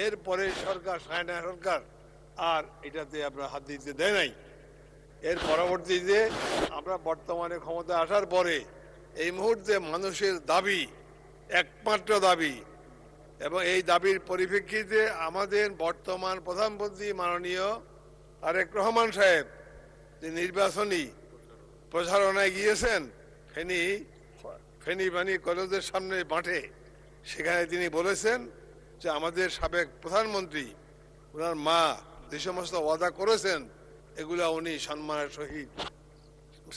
এরপরে সরকার সায়না সরকার আর এটাতে আমরা হাত দিতে দেয় নাই। এর পরবর্তীতে আমরা বর্তমানে ক্ষমতা আসার পরে এই মুহূর্তে মানুষের দাবি, একমাত্র দাবি, এবং এই দাবির পরিপ্রেক্ষিতে আমাদের বর্তমান প্রধানমন্ত্রী মাননীয় তারেক রহমান সাহেব যে নির্বাচনী প্রচারণায় গিয়েছেন ফেনী বাণী কলেজের সামনে মাঠে, সেখানে তিনি বলেছেন যে আমাদের সাবেক প্রধানমন্ত্রী ওনার মা যে সমস্ত ওয়াদা করেছেন এগুলা উনি সম্মানের সহিত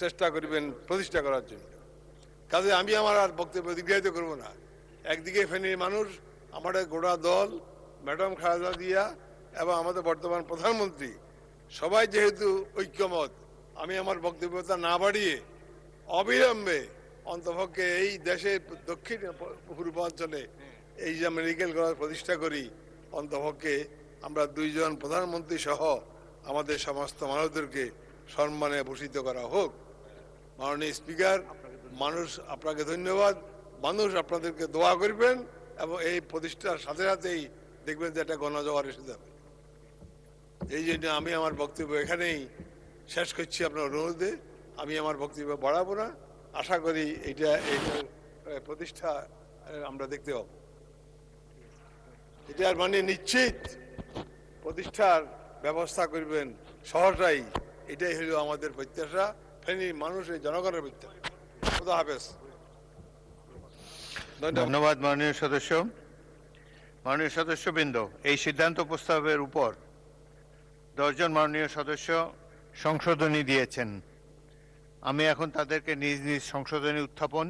চেষ্টা করবেন প্রতিষ্ঠা করার জন্য। কাজে আমি আমার আর বক্তব্য দীর্ঘায়িত করব না। একদিকে ফেনীর মানুষ, আমাদের গোটা দল, ম্যাডাম খালেদা জিয়া এবং আমাদের বর্তমান প্রধানমন্ত্রী সবাই যেহেতু ঐক্যমত, আমি আমার বক্তব্যতা না বাড়িয়ে অবিলম্বে অন্তপক্ষে এই দেশের দক্ষিণ পূর্বাঞ্চলে এই যে মেডিকেল কলেজ প্রতিষ্ঠা করি, অন্তপক্ষে আমরা 2 জন প্রধানমন্ত্রী সহ আমাদের সমস্ত মানুষদেরকে সম্মানে ভূষিত করা হোক। মাননীয় স্পিকার, মানুষ আপনাকে ধন্যবাদ। মানুষ আপনাদেরকে দোয়া করবেন এবং এই প্রতিষ্ঠার সাথে সাথেই দেখবেন যে একটা গণজোয়ার এসে যাবে। এই জন্য আমি আমার বক্তব্য এখানেই শেষ করছি আপনার অনুরোধে। আমি আমার বক্তব্য বাড়াবো না। আশা করি এইটা প্রতিষ্ঠা আমরা দেখতে পাব। এটার মানে নিশ্চিত প্রতিষ্ঠার ব্যবস্থা করবেন সহসাই, এটাই হলো আমাদের প্রত্যাশা, ফেনীর মানুষের জনগণের প্রত্যাশা। খুদা হাফেজ। ধন্যবাদ মাননীয় সদস্য। মাননীয় সদস্যবৃন্দ, এই সিদ্ধান্ত প্রস্তাবের উপর 10 জন মাননীয় সদস্য সংশোধনী দিয়েছেন। আমি এখন তাদেরকে নিজ নিজ সংশোধনী উত্থাপন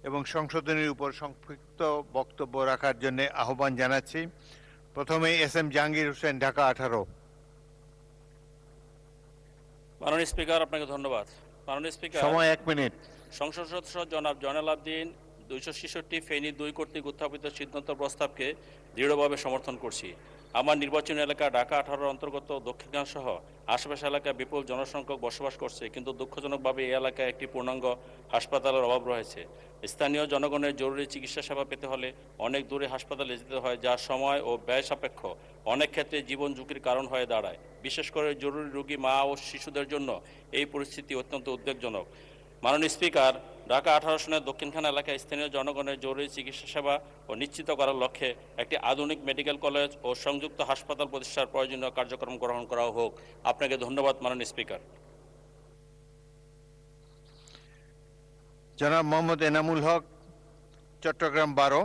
এবং সংশোধনীর উপর সংক্ষিপ্ত বক্তব্য রাখার জন্য আহ্বান জানাচ্ছি। প্রথমে SM জাহাঙ্গীর হোসেন, ঢাকা 18। মাননীয় স্পিকার, আপনাকে ধন্যবাদ। মাননীয় স্পিকার, সময় 1 মিনিট। সংসদ সদস্য জনাব জয়নাল আবদিন 266 ফেনী 2 কর্তৃক উত্থাপিত সিদ্ধান্ত প্রস্তাবকে দৃঢ়ভাবে সমর্থন করছি। আমার নির্বাচনী এলাকা ঢাকা 18 অন্তর্গত দক্ষিণাঞ্চল সহ আশেপাশে এলাকায় বিপুল জনসংখ্যক বসবাস করছে, কিন্তু দুঃখজনকভাবে এই এলাকায় একটি পূর্ণাঙ্গ হাসপাতালের অভাব রয়েছে। স্থানীয় জনগণের জরুরি চিকিৎসা সেবা পেতে হলে অনেক দূরে হাসপাতালে যেতে হয়, যা সময় ও ব্যয় সাপেক্ষ, অনেক ক্ষেত্রে জীবন ঝুঁকির কারণ হয়ে দাঁড়ায়। বিশেষ করে জরুরি রোগী মা ও শিশুদের জন্য এই পরিস্থিতি অত্যন্ত উদ্বেগজনক। মাননীয় স্পিকার, ঢাকা 18 সনের দক্ষিণখান এলাকায় স্থানীয় জনগণের জরুরি চিকিৎসা সেবা ও নিশ্চিত করার লক্ষ্যে একটি আধুনিক মেডিকেল কলেজ ও সংযুক্ত হাসপাতাল প্রতিষ্ঠার প্রয়োজনীয় কার্যক্রম গ্রহণ করা হোক। আপনাকে ধন্যবাদ মাননীয় স্পিকার। জনাব মোহাম্মদ এনামুল হক, চট্টগ্রাম 12।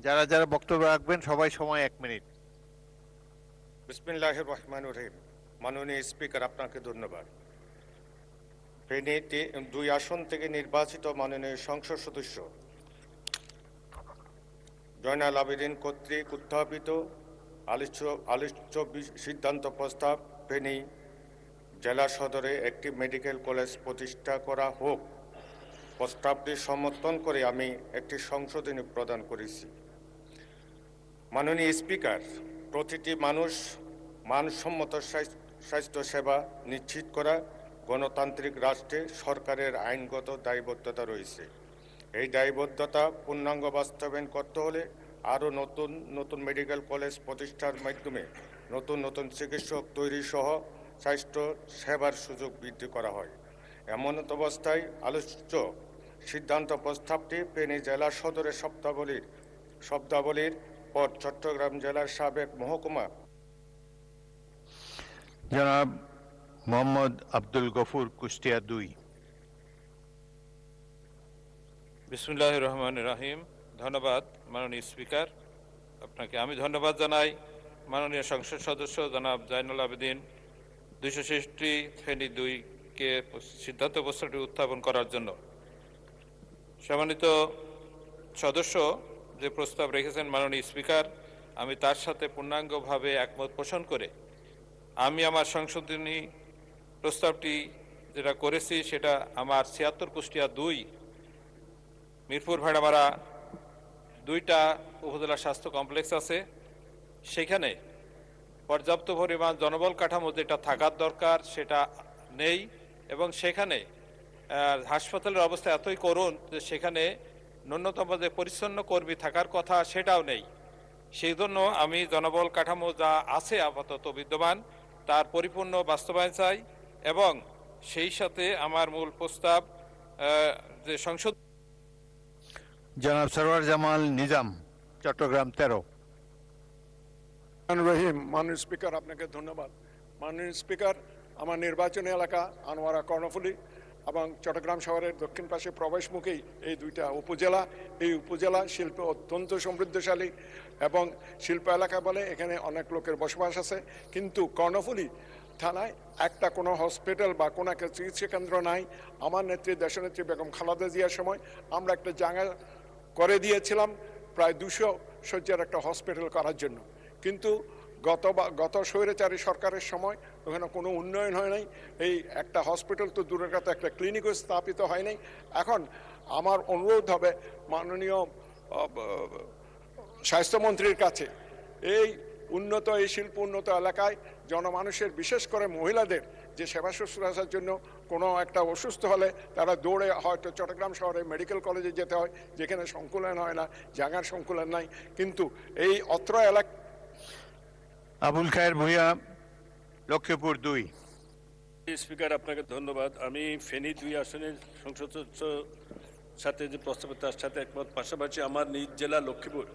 যারা যারা বক্তব্য রাখবেন সবাই সময় 1 মিনিট। বিসমিল্লাহির রহমানির রহিম। মাননীয় স্পিকার, আপনাকে ধন্যবাদ। ফেনী 2 আসন থেকে নির্বাচিত মাননীয় সংসদ সদস্য জয়নাল আবেদিন কর্তৃক উত্থাপিত আলোচ্য সিদ্ধান্ত প্রস্তাব ফেনী জেলা সদরে একটি মেডিকেল কলেজ প্রতিষ্ঠা করা হোক, প্রস্তাবটি সমর্থন করে আমি একটি সংশোধনী প্রদান করেছি। মাননীয় স্পিকার, প্রতিটি মানুষ মানসম্মত স্বাস্থ্য সেবা নিশ্চিত করা গণতান্ত্রিক রাষ্ট্রে সরকারের আইনগত দায়বদ্ধতা রয়েছে। এই দায়বদ্ধতা পূর্ণাঙ্গ বাস্তবায়ন করতে হলে আরও নতুন নতুন মেডিকেল কলেজ প্রতিষ্ঠার মাধ্যমে নতুন নতুন চিকিৎসক তৈরি সহ স্বাস্থ্য সেবার সুযোগ বৃদ্ধি করা হয়। এমন অবস্থায় আলোচ্য সিদ্ধান্ত প্রস্তাবটি ফেনী জেলা সদরের শব্দাবলীর পর চট্টগ্রাম জেলার সাবেক মহকুমা জনাব মোহাম্মদ আব্দুল গফুর, কুষ্টিয়া 2। বিসমিল্লাহির রহমানির রহিম। ধন্যবাদ মাননীয় স্পিকার, আপনাকে আমি ধন্যবাদ জানাই। মাননীয় সংসদ সদস্য জনাব জয়নাল আবেদিন 266 ফেনী 2-কে সিদ্ধান্ত প্রস্তাবটি উত্থাপন করার জন্য। সম্মানিত সদস্য যে প্রস্তাব রেখেছেন মাননীয় স্পিকার, আমি তার সাথে পূর্ণাঙ্গভাবে একমত পোষণ করে আমি আমার সংশোধনী প্রস্তাবটি যেটা করেছি সেটা আমার 76 কুষ্টিয়া 2 মিরপুর ভেড়ামারা 2টা উপজেলা স্বাস্থ্য কমপ্লেক্স আছে, সেখানে পর্যাপ্ত পরিমাণ জনবল কাঠামো যেটা থাকার দরকার সেটা নেই, এবং সেখানে হাসপাতালের অবস্থা এতই করুণ যে সেখানে ন্যূনতম যে পরিচ্ছন্ন কর্মী থাকার কথা সেটাও নেই। সেই জন্য আমি জনবল কাঠামো যা আছে আপাতত বিদ্যমান তার পরিপূর্ণ বাস্তবায়ন চাই, এবং সেই সাথে আমার মূল প্রস্তাব যে সংসদ। জনাব সরওয়ার জামাল নিজাম, চট্টগ্রাম 13। রহিম। মাননীয় স্পিকার, আপনাকে ধন্যবাদ। মাননীয় স্পিকার, আমার নির্বাচনী এলাকা আনোয়ারা কর্ণফুলী এবং চট্টগ্রাম শহরের দক্ষিণ পাশে প্রবেশমুখী এই 2টা উপজেলা। এই উপজেলা শিল্পে অত্যন্ত সমৃদ্ধশালী এবং শিল্প এলাকা বলে এখানে অনেক লোকের বসবাস আছে, কিন্তু কর্ণফুলী থানায় একটা কোনো হসপিটাল বা কোনো একটা চিকিৎসা কেন্দ্র নাই। আমার নেত্রী দেশনেত্রী বেগম খালেদা জিয়ার সময় আমরা একটা জায়গা করে দিয়েছিলাম প্রায় 200 শয্যার একটা হসপিটাল করার জন্য, কিন্তু গত স্বৈরাচারী সরকারের সময় ওখানে কোনো উন্নয়ন হয় নাই। এই একটা হসপিটাল তো দূরের কথা, একটা ক্লিনিকও স্থাপিত হয় নাই। এখন আমার অনুরোধ হবে মাননীয় স্বাস্থ্যমন্ত্রীর কাছে, এই শিল্প উন্নত এলাকায় জনমানুষের বিশেষ করে মহিলাদের যে সেবা শুশ্রূষার জন্য কোনো একটা অসুস্থ হলে তারা দৌড়ে হয়তো চট্টগ্রাম শহরে মেডিকেল কলেজে যেতে হয়, যেখানে সংকুলন হয় না, জায়গার সংকুলন নাই। কিন্তু এই অত্র এলাকা। আবুল খায়ের ভূঁইয়া, লক্ষ্মীপুর 2। স্পিকার, আপনাকে ধন্যবাদ। আমি ফেনী 2 আসনের সংসদ সদস্যর সাথে যে প্রস্তাব তার সাথে একমত। পাশাপাশি আমার নিজ জেলা লক্ষ্মীপুর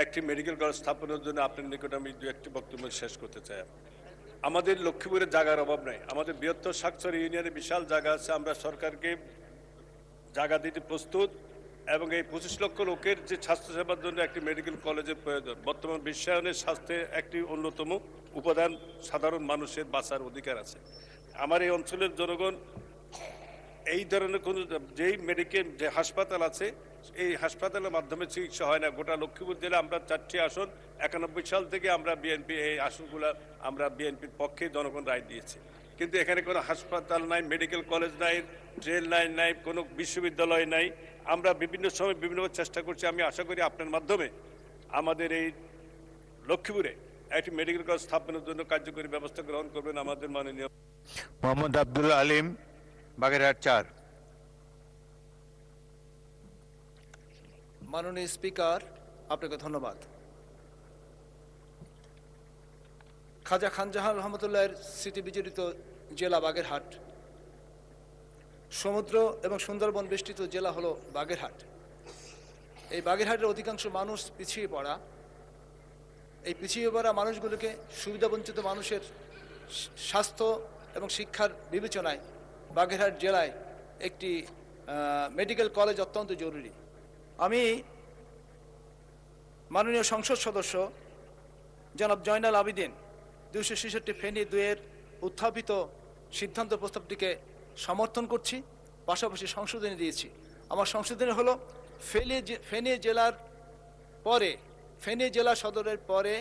একটি মেডিকেল কলেজ স্থাপনের জন্য আপনার নিকট আমি 2-1টি বক্তব্য শেষ করতে চাই। আমাদের লক্ষ্মীপুরের জায়গার অভাব নাই। আমাদের বৃহত্তর শাকচুরি ইউনিয়নে বিশাল জায়গা আছে। আমরা সরকারকে জায়গা দিতে প্রস্তুত, এবং এই 25 লক্ষ লোকের যে স্বাস্থ্যসেবার জন্য একটি মেডিকেল কলেজের প্রয়োজন। বর্তমান বিশ্বায়নের স্বাস্থ্যের একটি অন্যতম উপাদান সাধারণ মানুষের বাঁচার অধিকার আছে। আমার এই অঞ্চলের জনগণ এই ধরনের কোনো যে হাসপাতাল আছে এই হাসপাতালের মাধ্যমে চিকিৎসা হয় না। গোটা লক্ষ্মীপুর জেলা আমরা 4টি আসন 91 সাল থেকে আমরা বিএনপি এই আসনগুলো আমরা বিএনপির পক্ষে জনগণ রায় দিয়েছে। কিন্তু এখানে কোনো হাসপাতাল নাই, মেডিকেল কলেজ নাই, ট্রেন লাইন নাই, কোনো বিশ্ববিদ্যালয় নাই। আমরা বিভিন্ন সময় বিভিন্ন চেষ্টা করছি। আমি আশা করি আপনার মাধ্যমে আমাদের এই লক্ষ্মীপুরে একটি মেডিকেল কলেজ স্থাপনের জন্য কার্যকরী ব্যবস্থা গ্রহণ করবেন আমাদের মাননীয় মোহাম্মদ আব্দুল আলিম, বাগেরহাট 4। মাননীয় স্পিকার, আপনাকে ধন্যবাদ। খাজা খানজাহান রহমতুল্লাহের স্মৃতি বিজড়িত জেলা বাগেরহাট, সমুদ্র এবং সুন্দরবন বেষ্টিত জেলা হলো বাগেরহাট। এই বাগেরহাটের অধিকাংশ মানুষ পিছিয়ে পড়া। এই পিছিয়ে পড়া মানুষগুলোকে সুবিধাবঞ্চিত মানুষের স্বাস্থ্য এবং শিক্ষার বিবেচনায় বাগেরহাট জেলায় একটি মেডিকেল কলেজ অত্যন্ত জরুরি। আমি মাননীয় সংসদ সদস্য জনাব জয়নাল আবিদিন 266 ফেনী 2-এর উত্থাপিত সিদ্ধান্ত প্রস্তাবটিকে সমর্থন করছি, পাশাপাশি সংশোধনী দিয়েছি। আমার সংশোধনী হলো ফেনী জেলার পরে, ফেনী জেলা সদরের পরে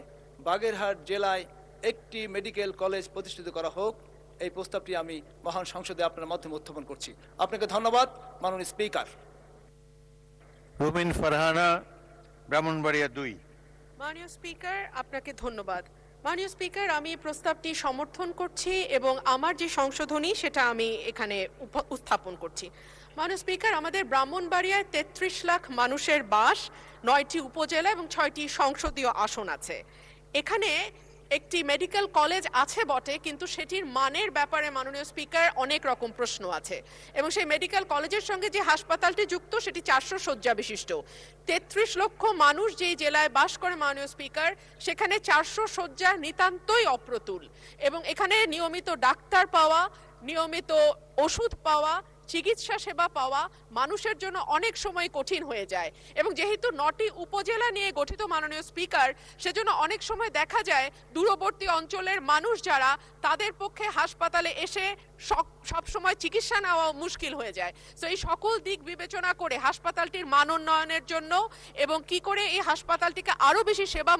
বাগেরহাট জেলায় একটি মেডিকেল কলেজ প্রতিষ্ঠিত করা হোক। এই প্রস্তাবটি আমি মহান সংসদে আপনার মাধ্যমে উত্থাপন করছি। আপনাকে ধন্যবাদ মাননীয় স্পিকার। রুমিন ফারহানা, ব্রাহ্মণবাড়িয়া 2। মাননীয় স্পিকার, আপনাকে ধন্যবাদ। মাননীয় স্পিকার, আমি এই প্রস্তাবটি সমর্থন করছি এবং আমার যে সংশোধনী সেটা আমি এখানে উত্থাপন করছি। মাননীয় স্পিকার, আমাদের ব্রাহ্মণবাড়িয়ায় 33 লাখ মানুষের বাস, 9টি উপজেলা এবং 6টি সংসদীয় আসন আছে। এখানে একটি মেডিকেল কলেজ আছে বটে, কিন্তু সেটির মানের ব্যাপারে মাননীয় স্পিকার অনেক রকম প্রশ্ন আছে এবং সেই মেডিকেল কলেজের সঙ্গে যে হাসপাতালটি যুক্ত সেটি 400 শয্যা বিশিষ্ট। 33 লক্ষ মানুষ যেই জেলায় বাস করে মাননীয় স্পিকার, সেখানে 400 শয্যা নিতান্তই অপ্রতুল এবং এখানে নিয়মিত ডাক্তার পাওয়া, নিয়মিত ওষুধ পাওয়া, চিকিৎসা সেবা পাওয়া মানুষের জন্য অনেক সময় কঠিন হয়ে যায় এবং যেহেতু 9টি উপজেলা নিয়ে গঠিত মাননীয় স্পিকার, সেজন্য অনেক সময় দেখা যায় দূরবর্তী অঞ্চলের মানুষ যারা, তাদের পক্ষে হাসপাতালে এসে সব সময় চিকিৎসা নেওয়া মুশকিল হয়ে যায়। তো এই সকল দিক বিবেচনা করে হাসপাতালটির মান উন্নয়নের জন্য এবং কি করে এই হাসপাতালটিকে আরো বেশি সেবা।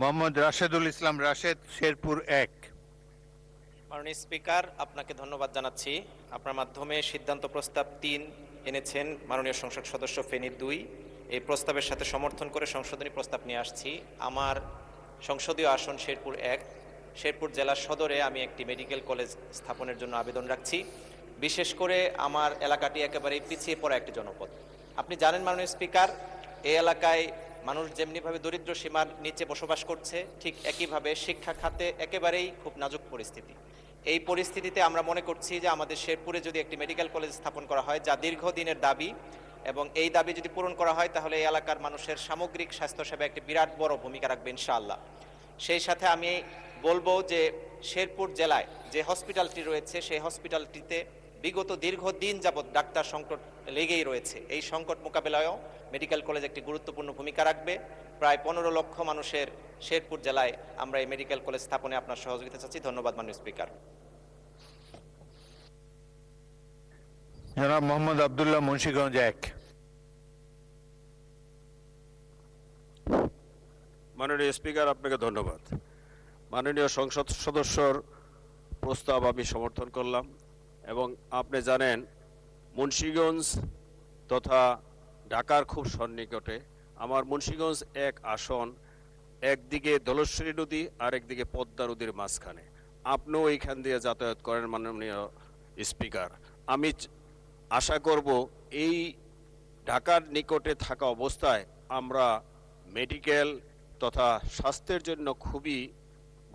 মোহাম্মদ রাশেদুল ইসলাম রাশেদ, শেরপুর 1। মাননীয় স্পিকার, আপনাকে ধন্যবাদ জানাচ্ছি। আপনার মাধ্যমে সিদ্ধান্ত প্রস্তাব 3 এনেছেন মাননীয় সংসদ সদস্য ফেনী 2। এই প্রস্তাবের সাথে সমর্থন করে সংশোধনী প্রস্তাব নিয়ে আসছি। আমার সংসদীয় আসন শেরপুর 1, শেরপুর জেলা সদরে আমি একটি মেডিকেল কলেজ স্থাপনের জন্য আবেদন রাখছি। বিশেষ করে আমার এলাকাটি একেবারেই পিছিয়ে পড়া একটি জনপদ। আপনি জানেন মাননীয় স্পিকার, এই এলাকায় মানুষ যেমনিভাবে দরিদ্র সীমার নিচে বসবাস করছে, ঠিক একইভাবে শিক্ষা খাতে একেবারেই খুব নাজুক পরিস্থিতি। এই পরিস্থিতিতে আমরা মনে করছি যে আমাদের শেরপুরে যদি একটি মেডিকেল কলেজ স্থাপন করা হয়, যা দীর্ঘদিনের দাবি, এবং এই দাবি যদি পূরণ করা হয় তাহলে এই এলাকার মানুষের সামগ্রিক স্বাস্থ্যসেবা একটি বিরাট বড় ভূমিকা রাখবে ইনশাআল্লাহ। সেই সাথে আমি বলবো যে শেরপুর জেলায় যে হসপিটালটি রয়েছে, সেই হসপিটালটিতে বিগত দীর্ঘদিন যাবৎ ডাক্তার সংকট লেগেই রয়েছে। এই সংকট মোকাবেলায়ও মেডিকেল কলেজ একটি গুরুত্বপূর্ণ ভূমিকা রাখবে। প্রায় 15 লক্ষ মানুষের শেরপুর জেলায় আমরা এই মেডিকেল কলেজ স্থাপনে আপনার সহযোগিতা চাচ্ছি। ধন্যবাদ মাননীয় স্পিকার। জনাব মোহাম্মদ আব্দুল্লাহ, মুন্সিগঞ্জ 1। মাননীয় স্পিকার, আপনাকে ধন্যবাদ। মাননীয় সংসদ সদস্যর প্রস্তাব আমি সমর্থন করলাম এবং আপনি জানেন মুন্সিগঞ্জ তথা ঢাকার খুব সন্নিকটে আমার মুন্সিগঞ্জ 1 আসন, একদিকে ধলেশ্বরী নদী আর একদিকে পদ্মা নদীর মাঝখানে। আপনিও এইখান দিয়ে যাতায়াত করেন মাননীয় স্পিকার। আমি আশা করব এই ঢাকার নিকটে থাকা অবস্থায় আমরা মেডিকেল তথা স্বাস্থ্যের জন্য খুবই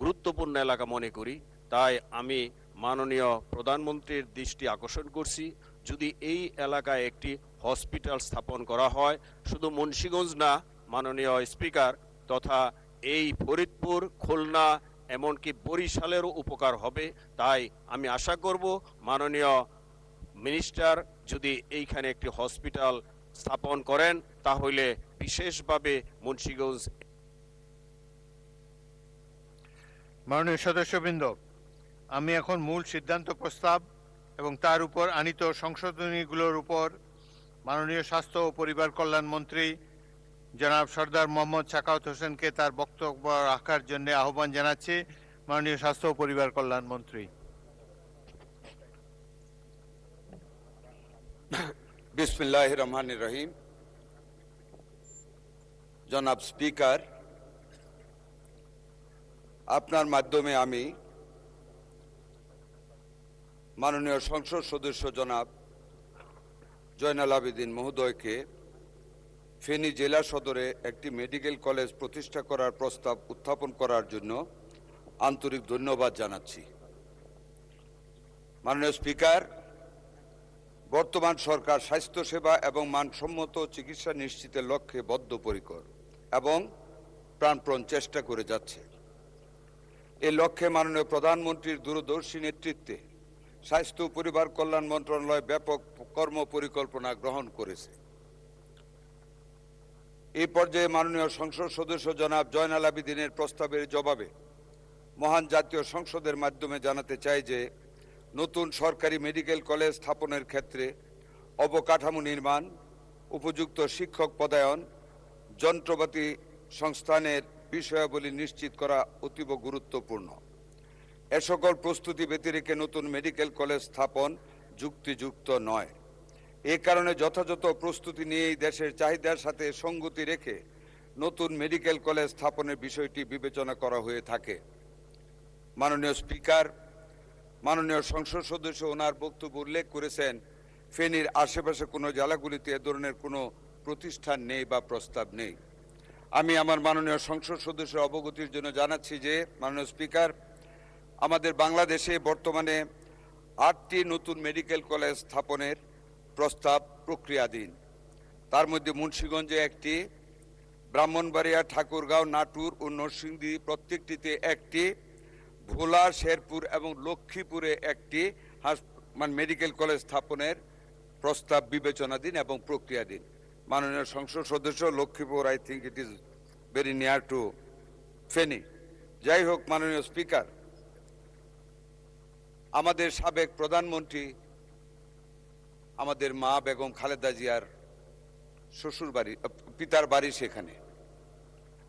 গুরুত্বপূর্ণ এলাকা মনে করি। তাই আমি মাননীয় প্রধানমন্ত্রীর দৃষ্টি আকর্ষণ করছি, যদি এই এলাকায় একটি হসপিটাল স্থাপন করা হয়, শুধু মুন্সিগঞ্জ না মাননীয় স্পিকার, তথা এই ফরিদপুর, খুলনা এমনকি বরিশালেরও উপকার হবে। তাই আমি আশা করব মাননীয় মিনিস্টার যদি এইখানে একটি হসপিটাল স্থাপন করেন তাহলে বিশেষভাবে মুন্সিগঞ্জ। মাননীয় সদস্যবৃন্দ, আমি এখন মূল সিদ্ধান্ত প্রস্তাব এবং তার উপর আনিত সংশোধনীগুলোর উপর মাননীয় স্বাস্থ্য ও পরিবার কল্যাণ মন্ত্রী জনাব সর্দার মোহাম্মদ সাখাওয়াত হোসেনকে তার বক্তব্য রাখার জন্য আহ্বান জানাচ্ছি। মাননীয় স্বাস্থ্য ও পরিবার কল্যাণ মন্ত্রী। বিসমিল্লাহির রহমানির রহিম। জনাব স্পিকার, আপনার মাধ্যমে আমি মাননীয় সংসদ সদস্য জনাব জয়নাল আবেদিন মহোদয়কে ফেনী জেলা সদরে একটি মেডিকেল কলেজ প্রতিষ্ঠা করার প্রস্তাব উত্থাপন করার জন্য আন্তরিক ধন্যবাদ জানাচ্ছি। মাননীয় স্পিকার, বর্তমান সরকার স্বাস্থ্যসেবা এবং মানসম্মত চিকিৎসা নিশ্চিতের লক্ষ্যে বদ্ধপরিকর এবং প্রাণপণ চেষ্টা করে যাচ্ছে। এই লক্ষ্যে মাননীয় প্রধানমন্ত্রীর দূরদর্শী নেতৃত্বে স্বাস্থ্য ও পরিবার কল্যাণ মন্ত্রণালয় ব্যাপক কর্মপরিকল্পনা গ্রহণ করেছে। এই পর্যায়ে মাননীয় সংসদ সদস্য জনাব জয়নাল আবেদিনের প্রস্তাবের জবাবে মহান জাতীয় সংসদের মাধ্যমে জানাতে চাই যে নতুন সরকারি মেডিকেল কলেজ স্থাপনের ক্ষেত্রে অবকাঠামো নির্মাণ, উপযুক্ত শিক্ষক পদায়ন, যন্ত্রপাতি সংস্থানের বিষয়াবলী নিশ্চিত করা অতীব গুরুত্বপূর্ণ। এ সকল প্রস্তুতি ব্যতিরেকে নতুন মেডিকেল কলেজ স্থাপন যুক্তিযুক্ত নয়। এ কারণে যথাযথ প্রস্তুতি নিয়েই দেশের চাহিদার সাথে সঙ্গতি রেখে নতুন মেডিকেল কলেজ স্থাপনের বিষয়টি বিবেচনা করা হয়ে থাকে। মাননীয় স্পিকার, মাননীয় সংসদ সদস্য ওনার বক্তব্য উল্লেখ করেছেন ফেনীর আশেপাশে কোনো জেলাগুলিতে এ ধরনের কোনো প্রতিষ্ঠান নেই বা প্রস্তাব নেই। আমি আমার মাননীয় সংসদ সদস্যের অবগতির জন্য জানাচ্ছি যে মাননীয় স্পিকার, আমাদের বাংলাদেশে বর্তমানে 8টি নতুন মেডিকেল কলেজ স্থাপনের প্রস্তাব প্রক্রিয়াধীন। তার মধ্যে মুন্সিগঞ্জে একটি, ব্রাহ্মণবাড়িয়া, ঠাকুরগাঁও, নাটোর ও নরসিংদী প্রত্যেকটিতে একটি, ভোলা, শেরপুর এবং লক্ষ্মীপুরে একটি মেডিকেল কলেজ স্থাপনের প্রস্তাব বিবেচনাধীন এবং প্রক্রিয়াধীন। মাননীয় সংসদ সদস্য, Lakshmipur I think it is very near to Feni. যাই হোক, মাননীয় স্পিকার, আমাদের সাবেক প্রধানমন্ত্রী আমাদের মা বেগম খালেদা জিয়ার শ্বশুর বাড়ি, পিতার বাড়ি সেখানে।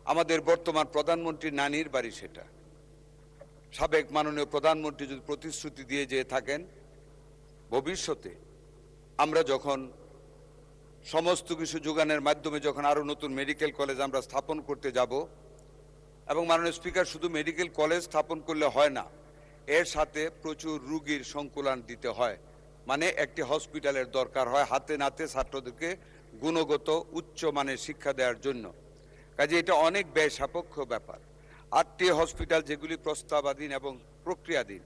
আমাদের বর্তমান প্রধানমন্ত্রী নানির বাড়ি সেটা। সাবেক মাননীয় প্রধানমন্ত্রী যদি প্রতিশ্রুতি দিয়ে যেয়ে থাকেন ভবিষ্যতে আমরা যখন সমস্ত কিছু যোগানের মাধ্যমে যখন আরো নতুন মেডিকেল কলেজ আমরা স্থাপন করতে যাব, এবং মাননীয় স্পিকার, শুধু মেডিকেল কলেজ স্থাপন করলে হয় না, এর সাথে প্রচুর রোগীর সংকুলান দিতে হয়। মানে একটি হসপিটালের দরকার হয় হাতে নাতে ছাত্রদেরকে গুণগত উচ্চ মানের শিক্ষা দেওয়ার জন্য। কাজে এটা অনেক ব্যয় সাপেক্ষ ব্যাপার। 8টি হসপিটাল যেগুলি প্রস্তাবাধীন এবং প্রক্রিয়াধীন,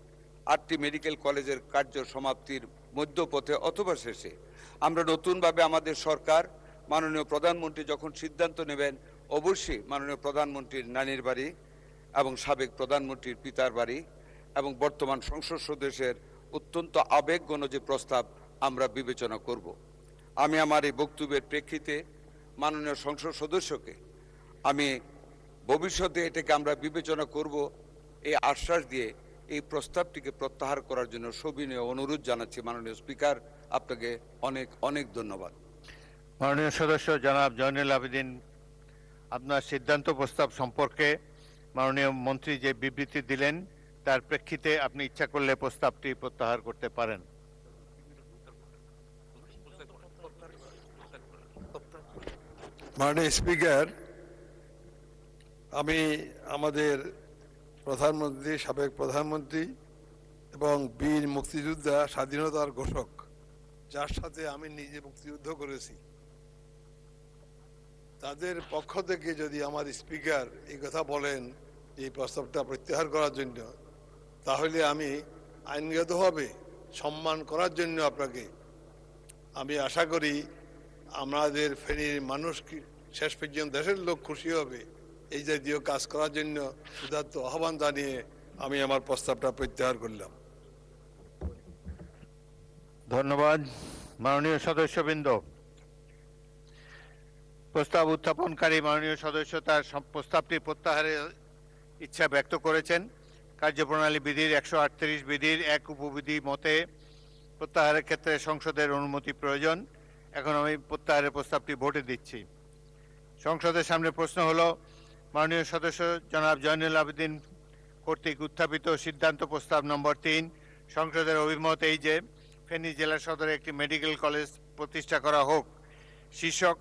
8টি মেডিকেল কলেজের কার্য সমাপ্তির মধ্যপথে অথবা শেষে আমরা নতুনভাবে আমাদের সরকার, মাননীয় প্রধানমন্ত্রী যখন সিদ্ধান্ত নেবেন, অবশ্যই মাননীয় প্রধানমন্ত্রীর নানির বাড়ি এবং সাবেক প্রধানমন্ত্রীর পিতার বাড়ি এবং বর্তমান সংসদ সদস্যের অত্যন্ত আবেগঘন যে প্রস্তাব আমরা বিবেচনা করব। আমি আমার এই বক্তব্যের প্রেক্ষিতে মাননীয় সংসদ সদস্যকে আমি ভবিষ্যতে এটাকে আমরা বিবেচনা করব এই আশ্বাস দিয়ে এই প্রস্তাবটিকে প্রত্যাহার করার জন্য সবিনয় অনুরোধ জানাচ্ছি। মাননীয় স্পিকার, আপনাকে অনেক অনেক ধন্যবাদ। মাননীয় সদস্য জনাব জয়নুল আবেদিন, আপনার সিদ্ধান্ত প্রস্তাব সম্পর্কে মাননীয় মন্ত্রী যে বিবৃতি দিলেন তার প্রেক্ষিতে আপনি ইচ্ছা করলে প্রস্তাবটি প্রত্যাহার করতে পারেন। মাননীয় স্পিকার, আমি আমাদের প্রধানমন্ত্রী, সাবেক প্রধানমন্ত্রী এবং বীর মুক্তিযোদ্ধা, স্বাধীনতার ঘোষক, যার সাথে আমি নিজে মুক্তিযুদ্ধ করেছি, তাদের পক্ষ থেকে যদি আমার স্পিকার এই কথা বলেন এই প্রস্তাবটা প্রত্যাহার করার জন্য, তাহলে আমি আইনগতভাবে সম্মান করার জন্য আপনাকে আমি আশা করি আমাদের ফেনীর মানুষ শেষ পর্যন্ত দেশের লোক খুশি হবে, এই জাতীয় কাজ করার জন্য উদাত্ত আহ্বান জানিয়ে আমি আমার প্রস্তাবটা প্রত্যাহার করলাম। ধন্যবাদ। মাননীয় সদস্যবৃন্দ, প্রস্তাব উত্থাপনকারী মাননীয় সদস্য তার প্রস্তাবটি প্রত্যাহারের ইচ্ছা ব্যক্ত করেছেন। কার্যপ্রণালী বিধির 138 বিধির 1 উপবিধি মতে প্রত্যাহারের ক্ষেত্রে সংসদের অনুমতি প্রয়োজন। এখন আমি প্রত্যাহারের প্রস্তাবটি ভোটে দিচ্ছি। সংসদের সামনে প্রশ্ন হলো, মাননীয় সদস্য জনাব জয়নুল আবেদিন কর্তৃক উত্থাপিত সিদ্ধান্ত প্রস্তাব নম্বর 3 সংসদের অভিমত এই যে ফেনী জেলা সদরে একটি মেডিকেল কলেজ প্রতিষ্ঠা করা হোক শীর্ষক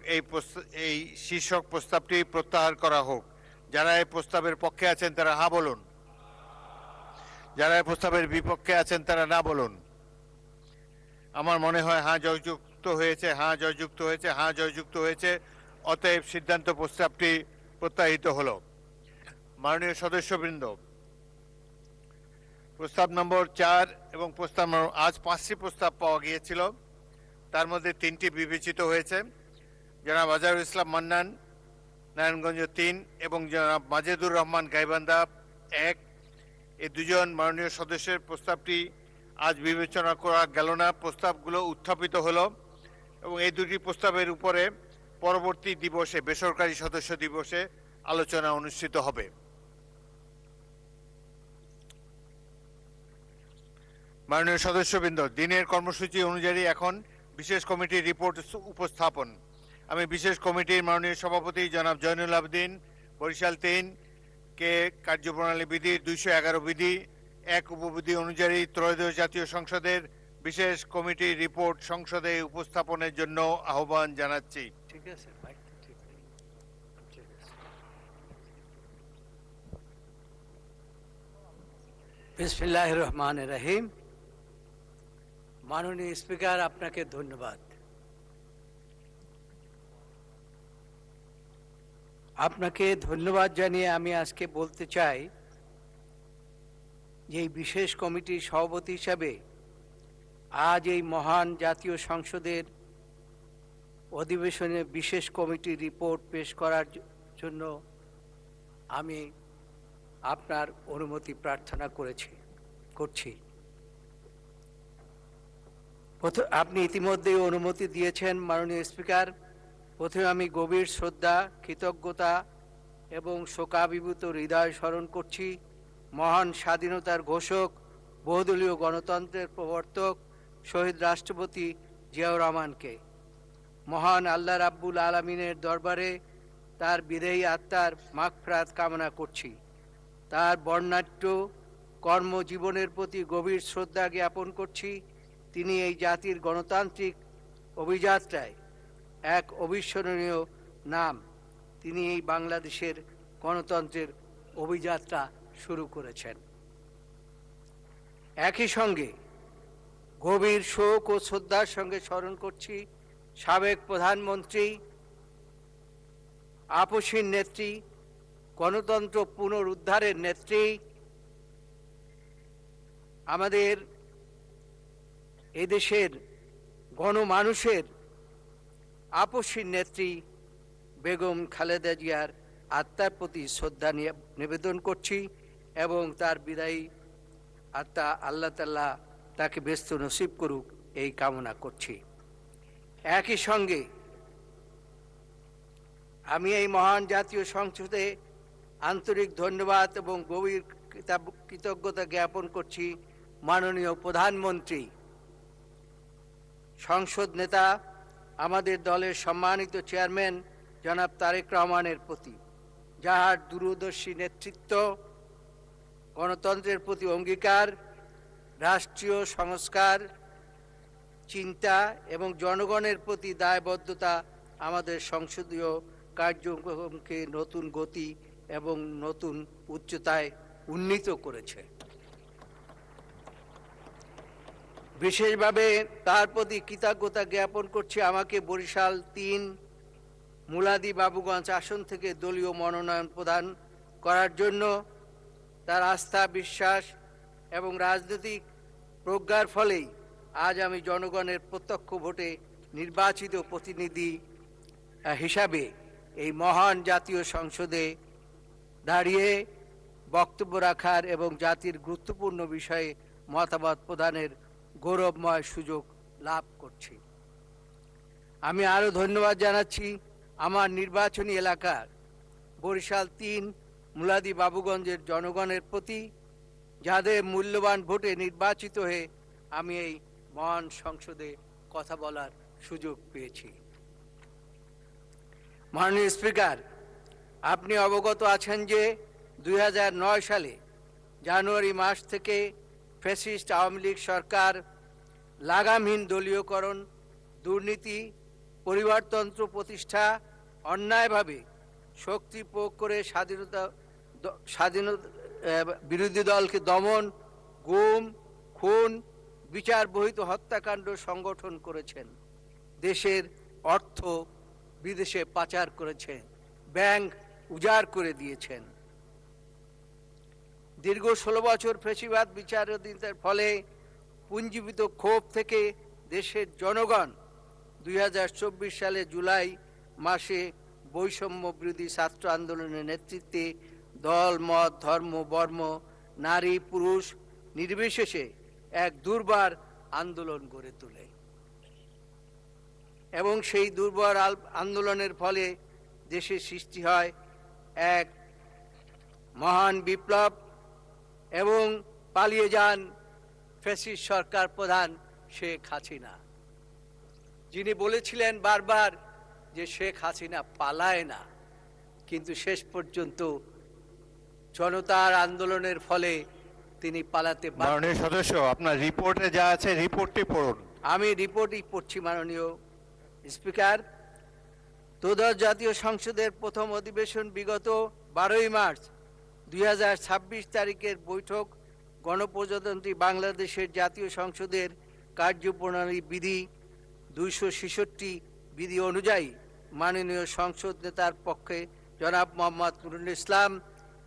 এই শীর্ষক প্রস্তাবটি প্রত্যাহার করা হোক। যারা এই প্রস্তাবের পক্ষে আছেন তারা হ্যাঁ বলুন, যারা এই প্রস্তাবের বিপক্ষে আছেন তারা না বলুন। আমার মনে হয় হ্যাঁ জয়যুক্ত হয়েছে, হ্যাঁ জয়যুক্ত হয়েছে, হ্যাঁ জয়যুক্ত হয়েছে। অতএব সিদ্ধান্ত প্রস্তাবটি প্রত্যাহিত হলো। মাননীয় সদস্যবৃন্দ, প্রস্তাব নম্বর 4 এবং প্রস্তাব নম্বর আজ 5টি প্রস্তাব পাওয়া গিয়েছিল, তার মধ্যে 3টি বিবেচিত হয়েছে। জনাব আজহারুল ইসলাম মান্নান নারায়ণগঞ্জ 3 এবং জনাব মাজেদুর রহমান গাইবান্ধা 1, এই দুজন মাননীয় সদস্যের প্রস্তাবটি আজ বিবেচনা করা গেল না। প্রস্তাবগুলো উত্থাপিত হলো এবং এই দুটি প্রস্তাবের উপরে পরবর্তী দিবসে বেসরকারি সদস্য দিবসে আলোচনা অনুষ্ঠিত হবে। মাননীয় সদস্যবৃন্দ, দিনের কর্মসূচি অনুযায়ী এখন বিশেষ কমিটির রিপোর্ট উপস্থাপন। আমি বিশেষ কমিটির মাননীয় সভাপতি জনাব জয়নুল আবেদিন বরিশাল 3 কে কার্যপ্রণালী বিধির 211 বিধি 1 উপবিধি অনুযায়ী ত্রয়োদশ জাতীয় সংসদের বিশেষ কমিটির রিপোর্ট সংসদে উপস্থাপনের জন্য আহ্বান জানাচ্ছি। ঠিক আছে, বিসমিল্লাহির রহমানির রহিম। মাননীয় স্পিকার, আপনাকে ধন্যবাদ। আপনাকে ধন্যবাদ জানিয়ে আমি আজকে বলতে চাই যে এই বিশেষ কমিটির সভাপতি হিসাবে আজ এই মহান জাতীয় সংসদের অধিবেশনে বিশেষ কমিটির রিপোর্ট পেশ করার জন্য আমি আপনার অনুমতি প্রার্থনা করছি। আপনি ইতিমধ্যেই অনুমতি দিয়েছেন মাননীয় স্পিকার। প্রথমে আমি গভীর শ্রদ্ধা, কৃতজ্ঞতা এবং শোকাভিভূত হৃদয় স্মরণ করছি মহান স্বাধীনতার ঘোষক, বহুদলীয় গণতন্ত্রের প্রবর্তক শহীদ রাষ্ট্রপতি জিয়াউর রহমানকে। মহান আল্লাহ রাব্বুল আলামিনের দরবারে তার বিদেহী আত্মার মাগফিরাত কামনা করছি। তার বর্ণাঢ্য কর্মজীবনের প্রতি গভীর শ্রদ্ধা জ্ঞাপন করছি। তিনি এই জাতির গণতান্ত্রিক অভিযাত্রায় এক অবিস্মরণীয় নাম। তিনি এই বাংলাদেশের গণতন্ত্রের অভিযাত্রা শুরু করেছেন। একই সঙ্গে গভীর শোক ও শ্রদ্ধার সঙ্গে স্মরণ করছি সাবেক প্রধানমন্ত্রী, আপসীর নেত্রী, গণতন্ত্র পুনরুদ্ধারের নেত্রী, আমাদের এদেশের গণমানুষের আপসীর নেত্রী বেগম খালেদা জিয়ার আত্মার প্রতি শ্রদ্ধা নিবেদন করছি এবং তার বিদায়ী আত্মা আল্লাহ তাআলা তাকে ব্যস্ত নসিব করুক এই কামনা করছি। একই সঙ্গে আমি এই মহান জাতীয় সংসদে আন্তরিক ধন্যবাদ এবং গভীর কৃতজ্ঞতা জ্ঞাপন করছি মাননীয় প্রধানমন্ত্রী, সংসদ নেতা, আমাদের দলের সম্মানিত চেয়ারম্যান জনাব তারেক রহমানের প্রতি, যাহার দূরদর্শী নেতৃত্ব, গণতন্ত্রের প্রতি অঙ্গীকার, রাষ্ট্রীয় সংস্কার চিন্তা এবং জনগণের প্রতি দায়বদ্ধতা আমাদের সংসদীয় কার্যক্রমকে নতুন গতি এবং নতুন উচ্চতায় উন্নীত করেছে। বিশেষভাবে তার প্রতি কৃতজ্ঞতা জ্ঞাপন করছি আমাকে বরিশাল 3 মুলাদি বাবুগঞ্জ আসন থেকে দলীয় মনোনয়ন প্রদান করার জন্য। তার আস্থা, বিশ্বাস এবং রাজনৈতিক প্রজ্ঞার ফলেই আজ আমি জনগণের প্রত্যক্ষ ভোটে নির্বাচিত প্রতিনিধি হিসাবে এই মহান জাতীয় সংসদে দাঁড়িয়ে বক্তব্য রাখার এবং জাতির গুরুত্বপূর্ণ বিষয়ে মতামত প্রদানের গৌরবময় সুযোগ লাভ করছি। আমি আরও ধন্যবাদ জানাচ্ছি আমার নির্বাচনী এলাকার বরিশাল 3 মুলাদি বাবুগঞ্জের জনগণের প্রতি, যাদের মূল্যবান ভোটে নির্বাচিত হয়ে আমি এই মহান সংসদে কথা বলার সুযোগ পেয়েছি। মাননীয় স্পিকার, আপনি অবগত আছেন যে 2009 সালে জানুয়ারি মাস থেকে ফ্যাসিস্ট আওয়ামী লীগ সরকার লাগামহীন দলীয়করণ, দুর্নীতি, পরিবারতন্ত্র প্রতিষ্ঠা, অন্যায়ভাবে শক্তি প্রয়োগ করে স্বাধীনতা বিরোধী দলকে দমন, গুম, খুন, বিচার বহিত হত্যাকাণ্ড সংগঠন করেছেন। দেশের অর্থ বিদেশে পাচার করেছেন, ব্যাংক উজাড় করে দিয়েছেন। দীর্ঘ 16 বছর ফ্যাসিবাদ বিচারাধীনতার ফলে পুঞ্জীভূত ক্ষোভ থেকে দেশের জনগণ 2024 সালে জুলাই মাসে বৈষম্য বিরোধী ছাত্র আন্দোলনের নেতৃত্বে দল, মত, ধর্ম, বর্ণ, নারী, পুরুষ নির্বিশেষে এক দুর্বার আন্দোলন গড়ে তোলে এবং সেই দুর্বার আন্দোলনের ফলে দেশে সৃষ্টি হয় এক মহান বিপ্লব এবং পালিয়ে যান ফ্যাসিস্ট সরকার প্রধান শেখ হাসিনা, যিনি বলেছিলেন বারবার যে শেখ হাসিনা পালায় না, কিন্তু শেষ পর্যন্ত জনতার আন্দোলনের ফলে তিনি পালাতে মাননীয় সদস্য, আপনার রিপোর্টে যা আছে রিপোর্টটি পড়ুন। আমি রিপোর্টই পড়ছি। মাননীয় স্পিকার, ত্রয়োদশ জাতীয় সংসদের প্রথম অধিবেশন বিগত 12ই মার্চ 2026 তারিখের বৈঠক গণপ্রজাতন্ত্রী বাংলাদেশের জাতীয় সংসদের কার্যপ্রণালী বিধি 266 বিধি অনুযায়ী মাননীয় সংসদ নেতার পক্ষে জনাব মোহাম্মদ নুরুল ইসলাম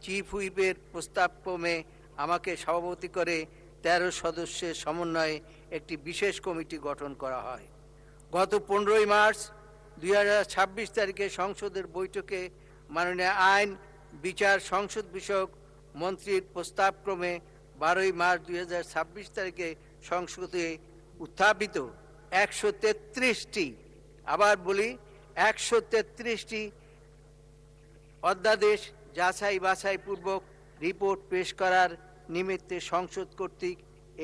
চিফ হুইপের প্রস্তাবক্রমে আমাকে সভাপতি করে 13 সদস্যের সমন্বয়ে একটি বিশেষ কমিটি গঠন করা হয়। গত 15ই মার্চ 2026 তারিখে সংসদের বৈঠকে মাননীয় আইন, বিচার, সংসদ বিষয়ক মন্ত্রীর প্রস্তাবক্রমে 12ই মার্চ 2026 তারিখে সংসদে উত্থাপিত 133টি, আবার বলি 133টি অধ্যাদেশ যাচাই বাছাই পূর্বক রিপোর্ট পেশ করার নিমিত্তে সংসদ কর্তৃক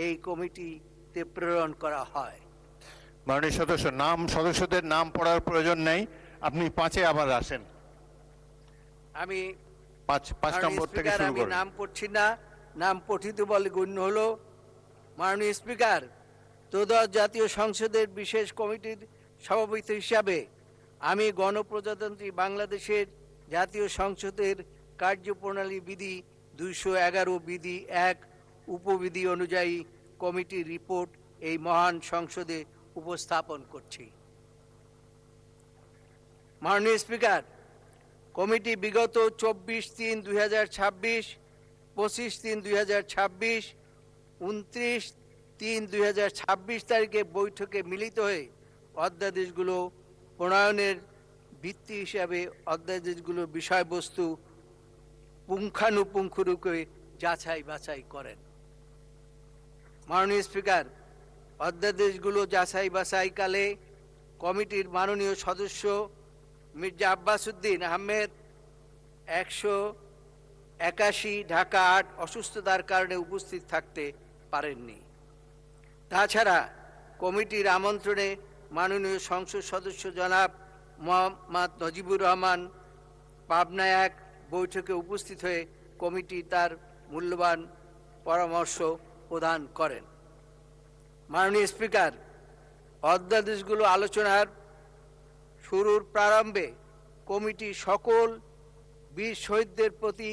এই কমিটিতে প্রেরণ করা হয়। মাননীয় সদস্য, সদস্যদের নাম পড়ার প্রয়োজন নেই, আপনি 5-এ আবার আসেন। আমি 5 নম্বর থেকে শুরু আমি করুন। নাম পড়ছি না, নাম পঠিত বলে গণ্য হলো। মাননীয় স্পিকার, ত্রয়োদশ জাতীয় সংসদের বিশেষ কমিটির সভাপতি হিসাবে আমি গণপ্রজাতন্ত্রী বাংলাদেশের জাতীয় সংসদের কার্যপ্রণালী বিধি 211 বিধি 1 উপবিধি অনুযায়ী কমিটির রিপোর্ট এই মহান সংসদে উপস্থাপন করছি। মাননীয় স্পিকার, কমিটি বিগত 24/3/2026, 25/3/2026, 29/3/2026 তারিখে বৈঠকে মিলিত হয়ে অধ্যাদেশগুলো প্রণয়নের ভিত্তি হিসাবে অধ্যাদেশগুলোর বিষয়বস্তু পুঙ্খানুপুঙ্খরূপে যাচাই বাছাই করেন। মাননীয় স্পিকার, অধ্যাদেশগুলো যাচাই বাছাইকালে কমিটির মাননীয় সদস্য মির্জা আব্বাস উদ্দিন আহমেদ 181 ঢাকা 8 অসুস্থতার কারণে উপস্থিত থাকতে পারেননি। তাছাড়া কমিটির আমন্ত্রণে মাননীয় সংসদ সদস্য জনাব মোহাম্মদ নজিবুর রহমান পাবনা 1 বৈঠকে উপস্থিত হয়ে কমিটি তার মূল্যবান পরামর্শ প্রদান করেন। মাননীয় স্পিকার, অধ্যাদেশগুলো আলোচনার শুরুর প্রারম্ভে কমিটি সকল বীর শহীদদের প্রতি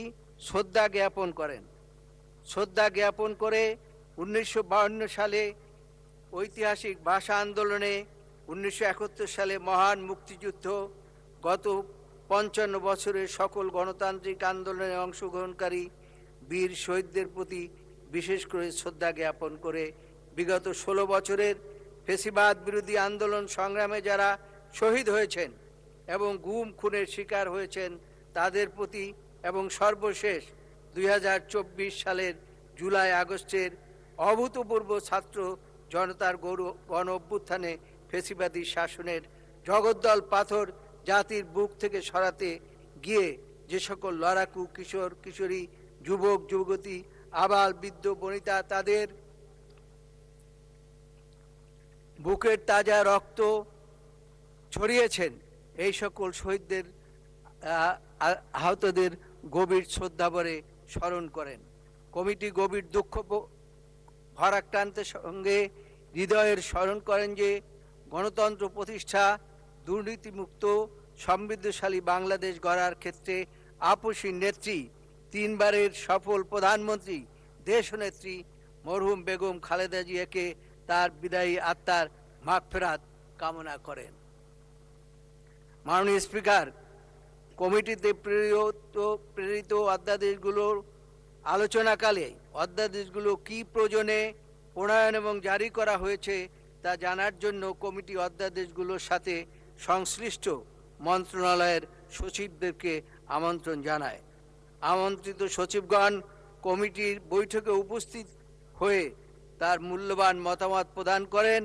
শ্রদ্ধা জ্ঞাপন করেন। শ্রদ্ধা জ্ঞাপন করে 1952 সালে ঐতিহাসিক ভাষা আন্দোলনে, 1971 সালে মহান মুক্তিযুদ্ধ, গত 55 বছরের সকল গণতান্ত্রিক আন্দোলনে অংশগ্রহণকারী বীর শহীদদের প্রতি বিশেষ করে শ্রদ্ধা জ্ঞাপন করে বিগত 16 বছরের ফ্যাসিবাদ বিরোধী আন্দোলন সংগ্রামে যারা শহীদ হয়েছেন এবং গুম খুনের শিকার হয়েছেন তাদের প্রতি, এবং সর্বশেষ 2024 সালের জুলাই আগস্টের অভূতপূর্ব ছাত্র জনতার গণ অভ্যুত্থানে ফ্যাসিবাদী শাসনের জগদ্দল পাথর জাতির বুক থেকে সরাতে গিয়ে যে সকল লড়াকু কিশোর কিশোরী, যুবক যুবতী, আবাল বৃদ্ধ বনিতা তাদের বুকের তাজা রক্ত ছড়িয়েছেন, এই সকল শহীদদের আহতদের গভীর শ্রদ্ধাভরে স্মরণ করেন। কমিটি গভীর দুঃখ ভারাক্রান্তের সঙ্গে হৃদয়ের স্মরণ করেন যে গণতন্ত্র প্রতিষ্ঠা, দুর্নীতিমুক্ত সমৃদ্ধশালী বাংলাদেশ গড়ার ক্ষেত্রে আপসী নেত্রী, তিনবারের সফল প্রধানমন্ত্রী দেশনেত্রী মরহুম বেগম খালেদা জিয়াকে তার বিদায়ী আত্মার মাগফিরাত কামনা করেন। মাননীয় স্পিকার, কমিটিতে প্রেরিত অধ্যাদেশগুলোর আলোচনাকালে অধ্যাদেশগুলো কি প্রয়োজনে প্রণয়ন এবং জারি করা হয়েছে তা জানার জন্য কমিটি অধ্যাদেশগুলোর সাথে সংশ্লিষ্ট মন্ত্রণালয়ের সচিবদেরকে আমন্ত্রণ জানায়। আমন্ত্রিত সচিবগণ কমিটির বৈঠকে উপস্থিত হয়ে তার মূল্যবান মতামত প্রদান করেন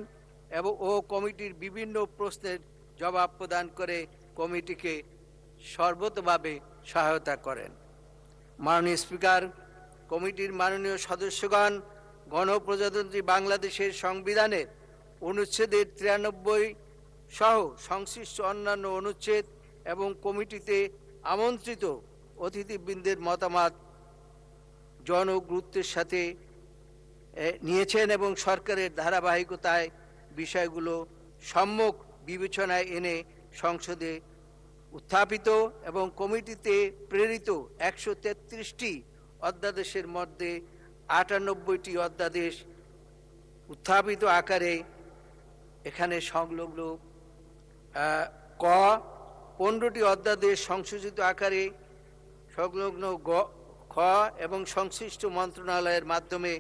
এবং কমিটির বিভিন্ন প্রশ্নের জবাব প্রদান করে কমিটিকে সর্বতোভাবে সহায়তা করেন। মাননীয় স্পিকার, কমিটির মাননীয় সদস্যগণ গণপ্রজাতন্ত্রী বাংলাদেশের সংবিধানের অনুচ্ছেদের 93 সহ সংশ্লিষ্ট অন্যান্য অনুচ্ছেদ এবং কমিটিতে আমন্ত্রিত অতিথিবৃন্দের মতামত জনগুরুত্বের সাথে নিয়েছেন এবং সরকারের ধারাবাহিকতায় বিষয়গুলো সম্যক বিবেচনায় এনে সংসদে উত্থাপিত এবং কমিটিতে প্রেরিত 133টি অধ্যাদেশের মধ্যে 98টি অধ্যাদেশ উত্থাপিত আকারে এখানে সংলগ্ন ক 15টি অধ্যাদেশ সংশোধিত আকারে সংলগ্ন খ এবং সংশ্লিষ্ট মন্ত্রণালয়ের মাধ্যমে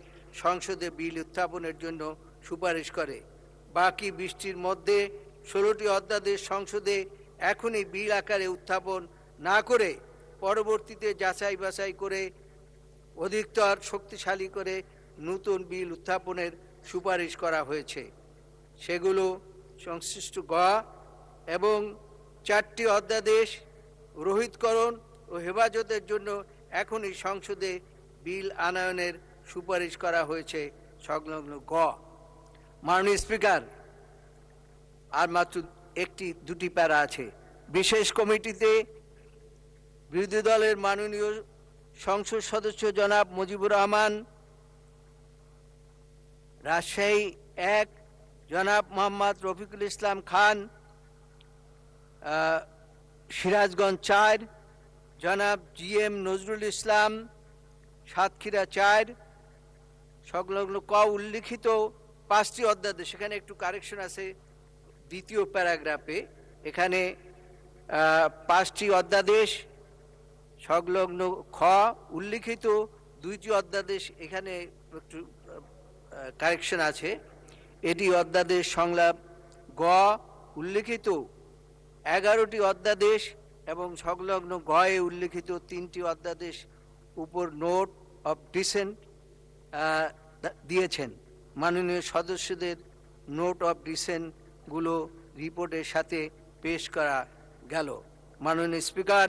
সংসদে বিল উত্থাপনের জন্য সুপারিশ করে। বাকি 20টির মধ্যে 16টি অধ্যাদেশ সংসদে এখনই বিল আকারে উত্থাপন না করে পরবর্তীতে যাচাই বাছাই করে অধিকতর শক্তিশালী করে নতুন বিল উত্থাপনের সুপারিশ করা হয়েছে। সেগুলো সংশ্লিষ্ট গ এবং 4টি অধ্যাদেশ রোহিতকরণ ও হেফাজতের জন্য এখনই সংসদে বিল আনয়নের সুপারিশ করা হয়েছে সংলগ্ন গ। মাননীয় স্পিকার, আর মাত্র দুটি প্যারা আছে। বিশেষ কমিটিতে বিরোধী দলের মাননীয় সংসদ সদস্য জনাব মুজিবুর রহমান, রাজশাহী 1 জনাব মোহাম্মদ রফিকুল ইসলাম খান, সিরাজগঞ্জ 4 জনাব GM নজরুল ইসলাম, সাতক্ষীরা 4 সংলগ্ন ক উল্লিখিত 5টি অধ্যাদেশ, সেখানে একটু কারেকশন আছে দ্বিতীয় প্যারাগ্রাফে, এখানে 5টি অধ্যাদেশ সংলগ্ন খ উল্লিখিত 2টি অধ্যাদেশ, এখানে একটু কারেকশন আছে। এটি অধ্যাদেশ সংলাপ গ উল্লিখিত 11টি অধ্যাদেশ এবং সংলগ্ন গয়ে উল্লিখিত 3টি অধ্যাদেশ উপর নোট অফ ডিসেন্ট দিয়েছেন। মাননীয় সদস্যদের নোট অফ ডিসেন্টগুলো রিপোর্টের সাথে পেশ করা গেল। মাননীয় স্পিকার,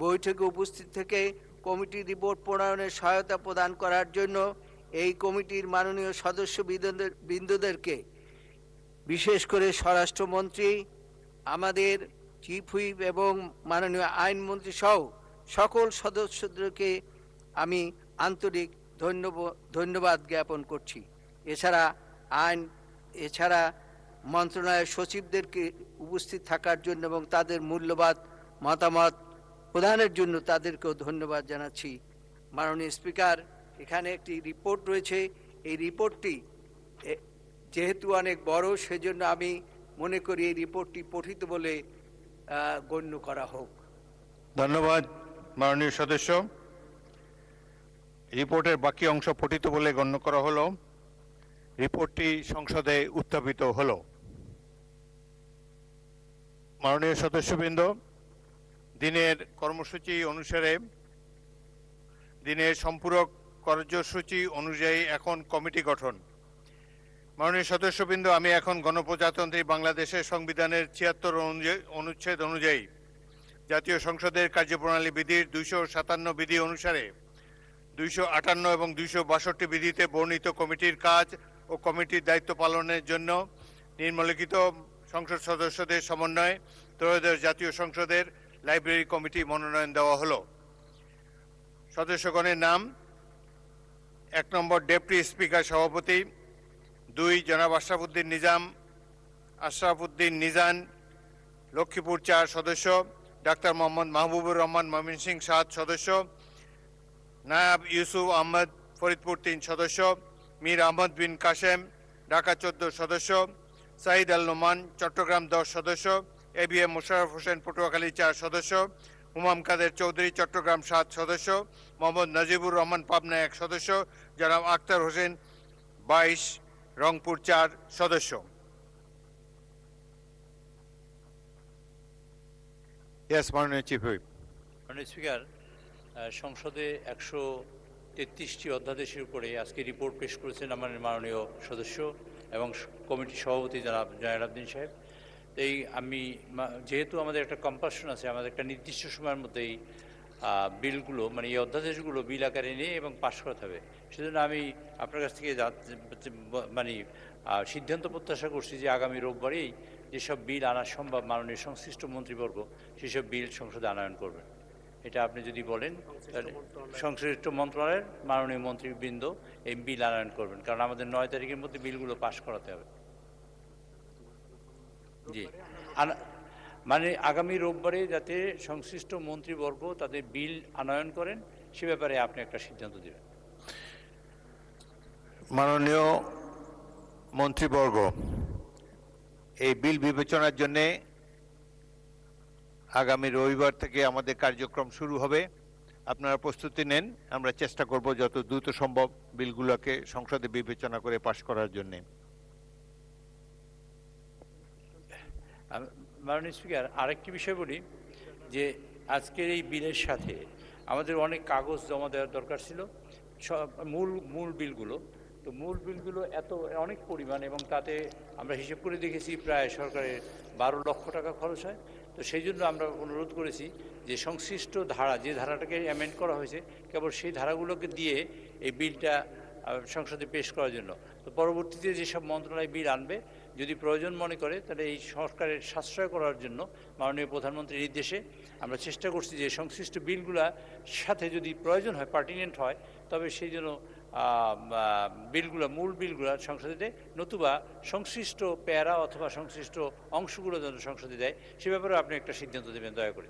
বৈঠকে উপস্থিত থেকে কমিটির রিপোর্ট প্রণয়নের সহায়তা প্রদান করার জন্য এই কমিটির মাননীয় সদস্য বৃন্দদেরকে, বিশেষ করে স্বরাষ্ট্রমন্ত্রী, আমাদের চিফ হুইপ এবং মাননীয় আইনমন্ত্রী সহ সকল সদস্যদেরকে আমি আন্তরিক ধন্যবাদ জ্ঞাপন করছি। এছাড়া মন্ত্রণালয়ের সচিবদেরকে উপস্থিত থাকার জন্য এবং তাদের মূল্যবান মতামত প্রদানের জন্য তাদেরকেও ধন্যবাদ জানাচ্ছি। মাননীয় স্পিকার, এখানে একটি রিপোর্ট রয়েছে। এই রিপোর্টটি যেহেতু অনেক বড়, সেজন্য আমি মনে করি এই রিপোর্টটি পঠিত বলে গণ্য করা হোক। ধন্যবাদ মাননীয় সদস্য। রিপোর্টের বাকি অংশ পঠিত বলে গণ্য করা হলো। রিপোর্টটি সংসদে উত্থাপিত হলো। মাননীয় সদস্যবৃন্দ, দিনের কর্মসূচি অনুসারে দিনের সম্পূরক কার্যসূচি অনুযায়ী এখন কমিটি গঠন। মাননীয় সদস্যবৃন্দ, আমি এখন গণপ্রজাতন্ত্রী বাংলাদেশের সংবিধানের 76 অনুচ্ছেদ অনুযায়ী জাতীয় সংসদের কার্যপ্রণালী বিধির 257 বিধি অনুসারে 258 এবং 262 বিধিতে বর্ণিত কমিটির কাজ ও কমিটির দায়িত্ব পালনের জন্য নিম্নলিখিত সংসদ সদস্যদের সমন্বয়ে ত্রয়োদশ জাতীয় সংসদের লাইব্রেরি কমিটি মনোনয়ন দেওয়া হলো। সদস্যগণের নাম: 1 নম্বর ডেপুটি স্পিকার সভাপতি, 2 জনাব আশরাফুদ্দিন নিজান লক্ষ্মীপুর 4 সদস্য, ডাক্তার মোহাম্মদ মাহবুবুর রহমান ময়মনসিংহ 7 সদস্য, নায়াব ইউসুফ আহমদ ফরিদপুর 3 সদস্য, মীর আহমদ বিন কাশেম ঢাকা 14 সদস্য, সাইদ আল নোমান চট্টগ্রাম 10 সদস্য, এবিএম মোশাররফ হোসেন পটুয়াখালী 4 সদস্য, হুমাম কাদের চৌধুরী চট্টগ্রাম 7 সদস্য, মোহাম্মদ নাজিবুর রহমান পাবনা 1 সদস্য, জনাব আক্তার হোসেন 22 রংপুর 4 সদস্য। Yes, মাননীয় চিফ হুইপ। মাননীয় স্পিকার, সংসদে 133টি অধ্যাদেশের উপরে আজকে রিপোর্ট পেশ করেছেন আমাদের মাননীয় সদস্য এবং কমিটির সভাপতি জনাব জয়নালউদ্দিন সাহেব। এই যেহেতু আমাদের একটা কম্পালশন আছে, আমাদের একটা নির্দিষ্ট সময়ের মধ্যেই বিলগুলো মানে এই অধ্যাদেশগুলো বিল আকারে নিয়ে এবং পাশ করাতে হবে, সেজন্য আমি আপনার কাছ থেকে সিদ্ধান্ত প্রত্যাশা করছি যে আগামী রোববারেই যেসব বিল আনা সম্ভব মাননীয় সংশ্লিষ্ট মন্ত্রীবর্গ সেসব বিল সংসদে আনয়ন করবেন। এটা আপনি যদি বলেন তাহলে সংশ্লিষ্ট মন্ত্রণালয়ের মাননীয় মন্ত্রীবৃন্দ এই বিল আনয়ন করবেন, কারণ আমাদের 9 তারিখের মধ্যে বিলগুলো পাশ করাতে হবে। জি, মানে আগামী রোববারে যাতে সংশ্লিষ্ট মন্ত্রীবর্গ তাদের বিল আনয়ন করেন সে ব্যাপারে আপনি একটা সিদ্ধান্ত দেবেন। মাননীয় মন্ত্রীবর্গ, এই বিল বিবেচনার জন্য আগামী রবিবার থেকে আমাদের কার্যক্রম শুরু হবে। আপনারা প্রস্তুতি নেন, আমরা চেষ্টা করব যত দ্রুত সম্ভব বিলগুলোকে সংসদে বিবেচনা করে পাশ করার জন্য। মাননীয় স্পিকার, আরেকটি বিষয় বলি যে আজকের এই বিলের সাথে আমাদের অনেক কাগজ জমা দেওয়ার দরকার ছিল, সব মূল বিলগুলো। তো মূল বিলগুলো অনেক পরিমাণ এবং তাতে আমরা হিসেব করে দেখেছি প্রায় সরকারের 12 লক্ষ টাকা খরচ হয়। তো সেই জন্য আমরা অনুরোধ করেছি যে সংশ্লিষ্ট ধারা, যে ধারাটাকে অ্যামেন্ড করা হয়েছে, কেবল সেই ধারাগুলোকে দিয়ে এই বিলটা সংসদে পেশ করার জন্য। তো পরবর্তীতে যেসব মন্ত্রণালয় বিল আনবে যদি প্রয়োজন মনে করে তাহলে এই সরকারের সাশ্রয় করার জন্য মাননীয় প্রধানমন্ত্রীর নির্দেশে আমরা চেষ্টা করছি যে সংশ্লিষ্ট বিলগুলোর সাথে যদি প্রয়োজন হয়, পার্টিনেন্ট হয়, তবে সেই জন্য মূল বিলগুলো সংসদে দেয়, নতুবা সংশ্লিষ্ট প্যারা অথবা সংশ্লিষ্ট অংশগুলো যেন সংসদে দেয় সে ব্যাপারে আপনি একটা সিদ্ধান্ত দেবেন দয়া করে।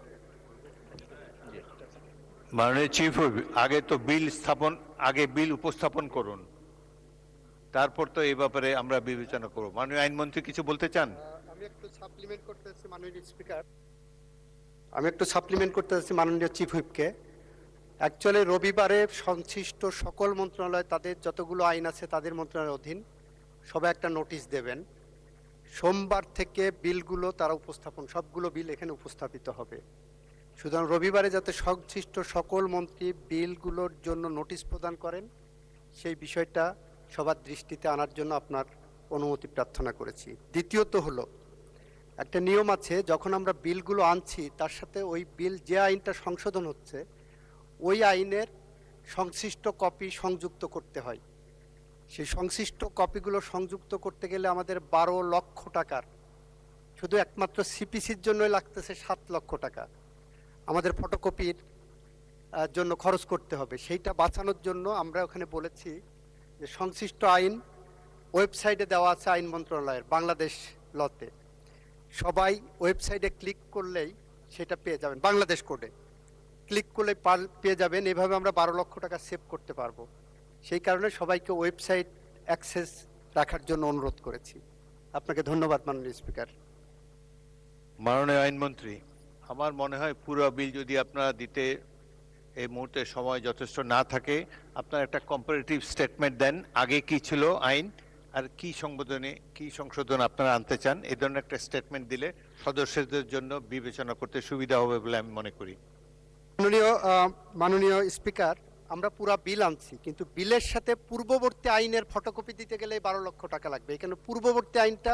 মাননীয় চিফ হুইপ, আগে বিল উপস্থাপন করুন, তারপর তো এই ব্যাপারে আমরা বিবেচনা করব। মাননীয় আইনমন্ত্রী কিছু বলতে চান? আমি একটু সাপ্লিমেন্ট করতে চাচ্ছি মাননীয় স্পিকার, মাননীয় চিফ হুইপকে। অ্যাকচুয়ালি রবিবারে সংশ্লিষ্ট সকল মন্ত্রণালয় তাদের যতগুলো আইন আছে তাদের মন্ত্রণালয়ের অধীন সবাই একটা নোটিশ দেবেন। সোমবার থেকে বিলগুলো তারা সবগুলো বিল এখানে উপস্থাপিত হবে। সুতরাং রবিবারে যাতে সংশ্লিষ্ট সকল মন্ত্রী বিলগুলোর জন্য নোটিশ প্রদান করেন সেই বিষয়টা সবার দৃষ্টিতে আনার জন্য আপনার অনুমতি প্রার্থনা করেছি। দ্বিতীয়ত হলো, একটা নিয়ম আছে, যখন আমরা বিলগুলো আনছি তার সাথে ওই বিল যে আইনটা সংশোধন হচ্ছে ওই আইনের সংশ্লিষ্ট কপি সংযুক্ত করতে হয়। সেই সংশ্লিষ্ট কপিগুলো সংযুক্ত করতে গেলে আমাদের 12 লক্ষ টাকার, শুধু একমাত্র সিপিসির জন্যই লাগতেছে 7 লক্ষ টাকা আমাদের ফটোকপির জন্য খরচ করতে হবে। সেইটা বাঁচানোর জন্য আমরা ওখানে বলেছি যে সংশ্লিষ্ট আইন ওয়েবসাইটে দেওয়া আছে আইন মন্ত্রণালয়ের বাংলাদেশ লতে, সবাই ওয়েবসাইটে ক্লিক করলেই সেটা পেয়ে যাবেন, বাংলাদেশ কোডে ক্লিক করলে পেয়ে যাবেন। এভাবে আমরা 12 লক্ষ টাকা সেভ করতে পারবো। সেই কারণে সবাইকে ওয়েবসাইট অ্যাক্সেস রাখার জন্য অনুরোধ করেছি। আপনাকে ধন্যবাদ মাননীয় স্পিকার। মাননীয় আইনমন্ত্রী, আমার মনে হয় পুরো বিল যদি আপনারা দিতে এই মুহূর্তে সময় যথেষ্ট না থাকে, আপনারা একটা কম্পারেটিভ স্টেটমেন্ট দেন, আগে কি ছিল আইন আর কি সংশোধন আপনারা আনতে চান, এই ধরনের একটা স্টেটমেন্ট দিলে সদস্যদের জন্য বিবেচনা করতে সুবিধা হবে বলে আমি মনে করি। মাননীয় স্পিকার, আমরা পুরো বিল আনছি, কিন্তু বিলের সাথে পূর্ববর্তী আইনের ফটোকপি দিতে গেলে 12 লক্ষ টাকা লাগবে। এখানে পূর্ববর্তী আইনটা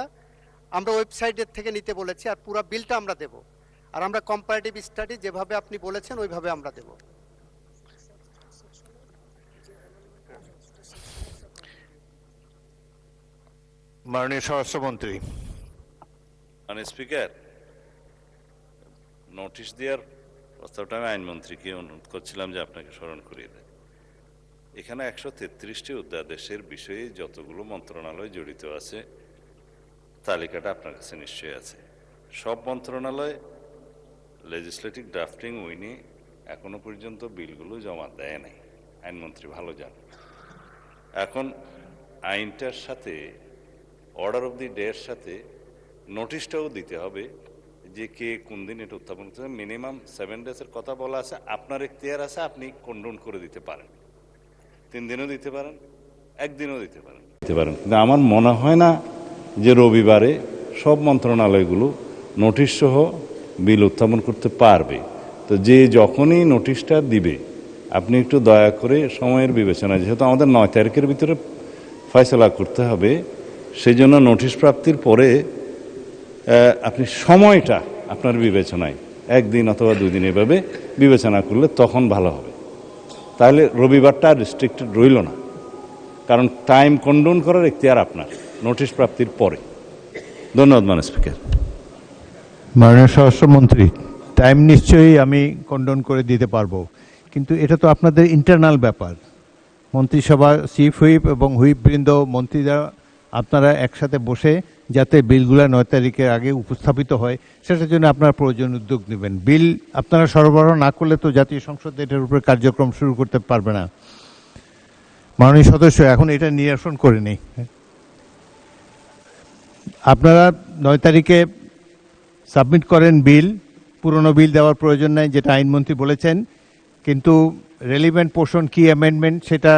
আমরা ওয়েবসাইটের থেকে নিতে বলেছি, আর পুরো বিলটা আমরা দেব। আর আমরা কম্পারেটিভ স্টাডি যেভাবে আপনি বলেছেন ওইভাবে আমরা দেব। মাননীয় স্বরাষ্ট্রমন্ত্রী। মাননীয় স্পিকার, নোটিশ দেওয়ার প্রস্তাবটা আমি আইনমন্ত্রীকে অনুরোধ করছিলাম যে আপনাকে স্মরণ করিয়ে দেয়। এখানে 133টি অধ্যাদেশের বিষয়ে যতগুলো মন্ত্রণালয় জড়িত আছে তালিকাটা আপনার কাছে নিশ্চয়ই আছে। সব মন্ত্রণালয় লেজিসলেটিভ ড্রাফটিং উইনে এখনো পর্যন্ত বিলগুলো জমা দেয় নাই, আইনমন্ত্রী ভালো জান। এখন আইনটার সাথে অর্ডার অফ দি ডে এর সাথে নোটিশটাও দিতে হবে যে কে কোন দিন এটা উত্থাপন করতে হবে। মিনিমাম 7 ডেজের কথা বলা আছে, আপনার এখতিয়ার আছে, আপনি কন্ডোন করে দিতে পারেন, 3 দিনও দিতে পারেন, 1 দিনও দিতে পারেন। কিন্তু আমার মনে হয় না যে রবিবারে সব মন্ত্রণালয়গুলো নোটিশ সহ বিল উত্থাপন করতে পারবে। তো যে যখনই নোটিশটা দিবে আপনি একটু দয়া করে সময়ের বিবেচনা, যেহেতু আমাদের 9 তারিখের ভিতরে ফয়সলা করতে হবে, সেই জন্য নোটিশ প্রাপ্তির পরে আপনি সময়টা আপনার বিবেচনায় 1 দিন অথবা 2 দিন এভাবে বিবেচনা করলে তখন ভালো হবে। তাহলে রবিবারটা রেস্ট্রিক্টেড রইল না, কারণ টাইম কন্ডোন করার এখতিয়ার আপনার নোটিশ প্রাপ্তির পরে। ধন্যবাদ মাননীয় স্পিকার। মাননীয় স্বরাষ্ট্রমন্ত্রী, টাইম নিশ্চয়ই আমি কন্ডোন করে দিতে পারবো, কিন্তু এটা তো আপনাদের ইন্টারনাল ব্যাপার। মন্ত্রিসভা চিফ হুইপ এবং হুইপবৃন্দ মন্ত্রীরা আপনারা একসাথে বসে যাতে বিলগুলো 9 তারিখের আগে উপস্থাপিত হয় সেটার জন্য আপনারা প্রয়োজনীয় উদ্যোগ নেবেন। বিল আপনারা সরবরাহ না করলে তো জাতীয় সংসদ এটার উপরে কার্যক্রম শুরু করতে পারবে না। মাননীয় সদস্য, এখন এটা নিরসন করে নেই। আপনারা 9 তারিখে সাবমিট করেন বিল, পুরনো বিল দেওয়ার প্রয়োজন নাই যেটা আইনমন্ত্রী বলেছেন, কিন্তু রেলিভেন্ট পোর্শন কি অ্যামেন্ডমেন্ট সেটা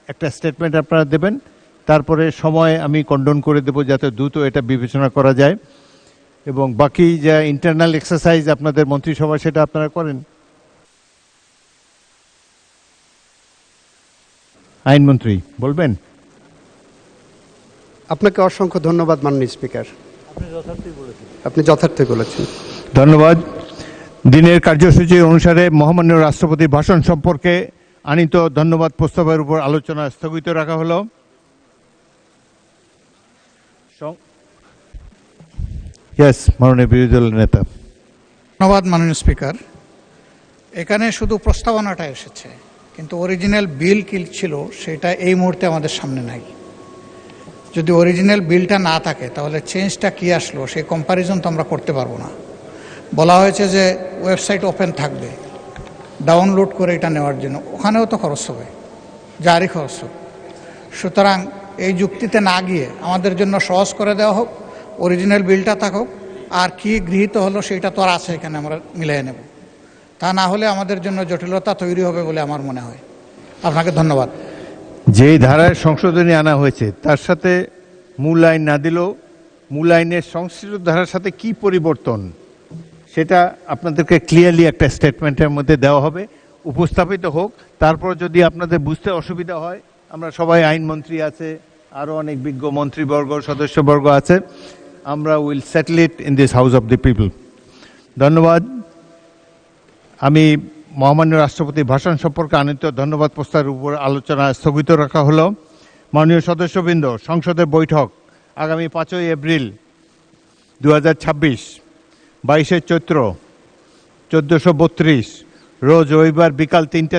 একটা স্টেটমেন্ট আপনারা দেবেন, তারপরে সময় আমি কন্ডোন করে দেব যাতে দ্রুত এটা বিবেচনা করা যায়, এবং বাকি যা ইন্টারনাল এক্সারসাইজ আপনাদের মন্ত্রিসভা সেটা আপনারা করেন। আইনমন্ত্রী বলবেন। আপনাকে অসংখ্য ধন্যবাদ মাননীয় স্পিকার, আপনি যথার্থই বলেছেন। ধন্যবাদ। দিনের কার্যসূচি অনুসারে মহামান্য রাষ্ট্রপতির ভাষণ সম্পর্কে আনিত ধন্যবাদ প্রস্তাবের উপর আলোচনা স্থগিত রাখা হলো। মাননীয় বিরোধী দলের নেতা। ধন্যবাদ মাননীয় স্পিকার। এখানে শুধু প্রস্তাবনাটা এসেছে, কিন্তু অরিজিনাল বিল কি ছিল সেটা এই মুহূর্তে আমাদের সামনে নাই। যদি অরিজিনাল বিলটা না থাকে তাহলে চেঞ্জটা কি আসলো সেই কম্প্যারিজন তো আমরা করতে পারবো না। বলা হয়েছে যে ওয়েবসাইট ওপেন থাকবে ডাউনলোড করে এটা নেওয়ার জন্য, ওখানেও তো খরচ হবে, জারি খরচ হবে। সুতরাং এই যুক্তিতে না গিয়ে আমাদের জন্য সহজ করে দেওয়া হোক, অরিজিনাল বিলটা থাকুক, আর কি গৃহীত হলো সেটা তো আর আছে, এখানে আমরা মিলিয়ে নেব। তা না হলে আমাদের জন্য জটিলতা তৈরি হবে বলে আমার মনে হয়। আপনাকে ধন্যবাদ। যেই ধারায় সংশোধনী আনা হয়েছে তার সাথে মূল আইন না দিলেও মূল আইনের সংশ্লিষ্ট ধারার সাথে কি পরিবর্তন সেটা আপনাদেরকে ক্লিয়ারলি একটা স্টেটমেন্টের মধ্যে দেওয়া হবে, উপস্থাপিত হোক। তারপর যদি আপনাদের বুঝতে অসুবিধা হয়, আমরা সবাই আইনমন্ত্রী আছে, আরও অনেক বিজ্ঞ মন্ত্রীবর্গ সদস্যবর্গ আছে, আমরা will settle it in this house of the people. ধন্যবাদ। আমি মহামান্য রাষ্ট্রপতির ভাষণ সম্পর্কে আনিত ধন্যবাদ প্রস্তাবের উপর আলোচনা স্থগিত রাখা হলো। মাননীয় সদস্যবৃন্দ, সংসদের বৈঠক আগামী 5ই এপ্রিল 2026, 22শে চৈত্র 1432 রোজ রবিবার বিকাল 3টা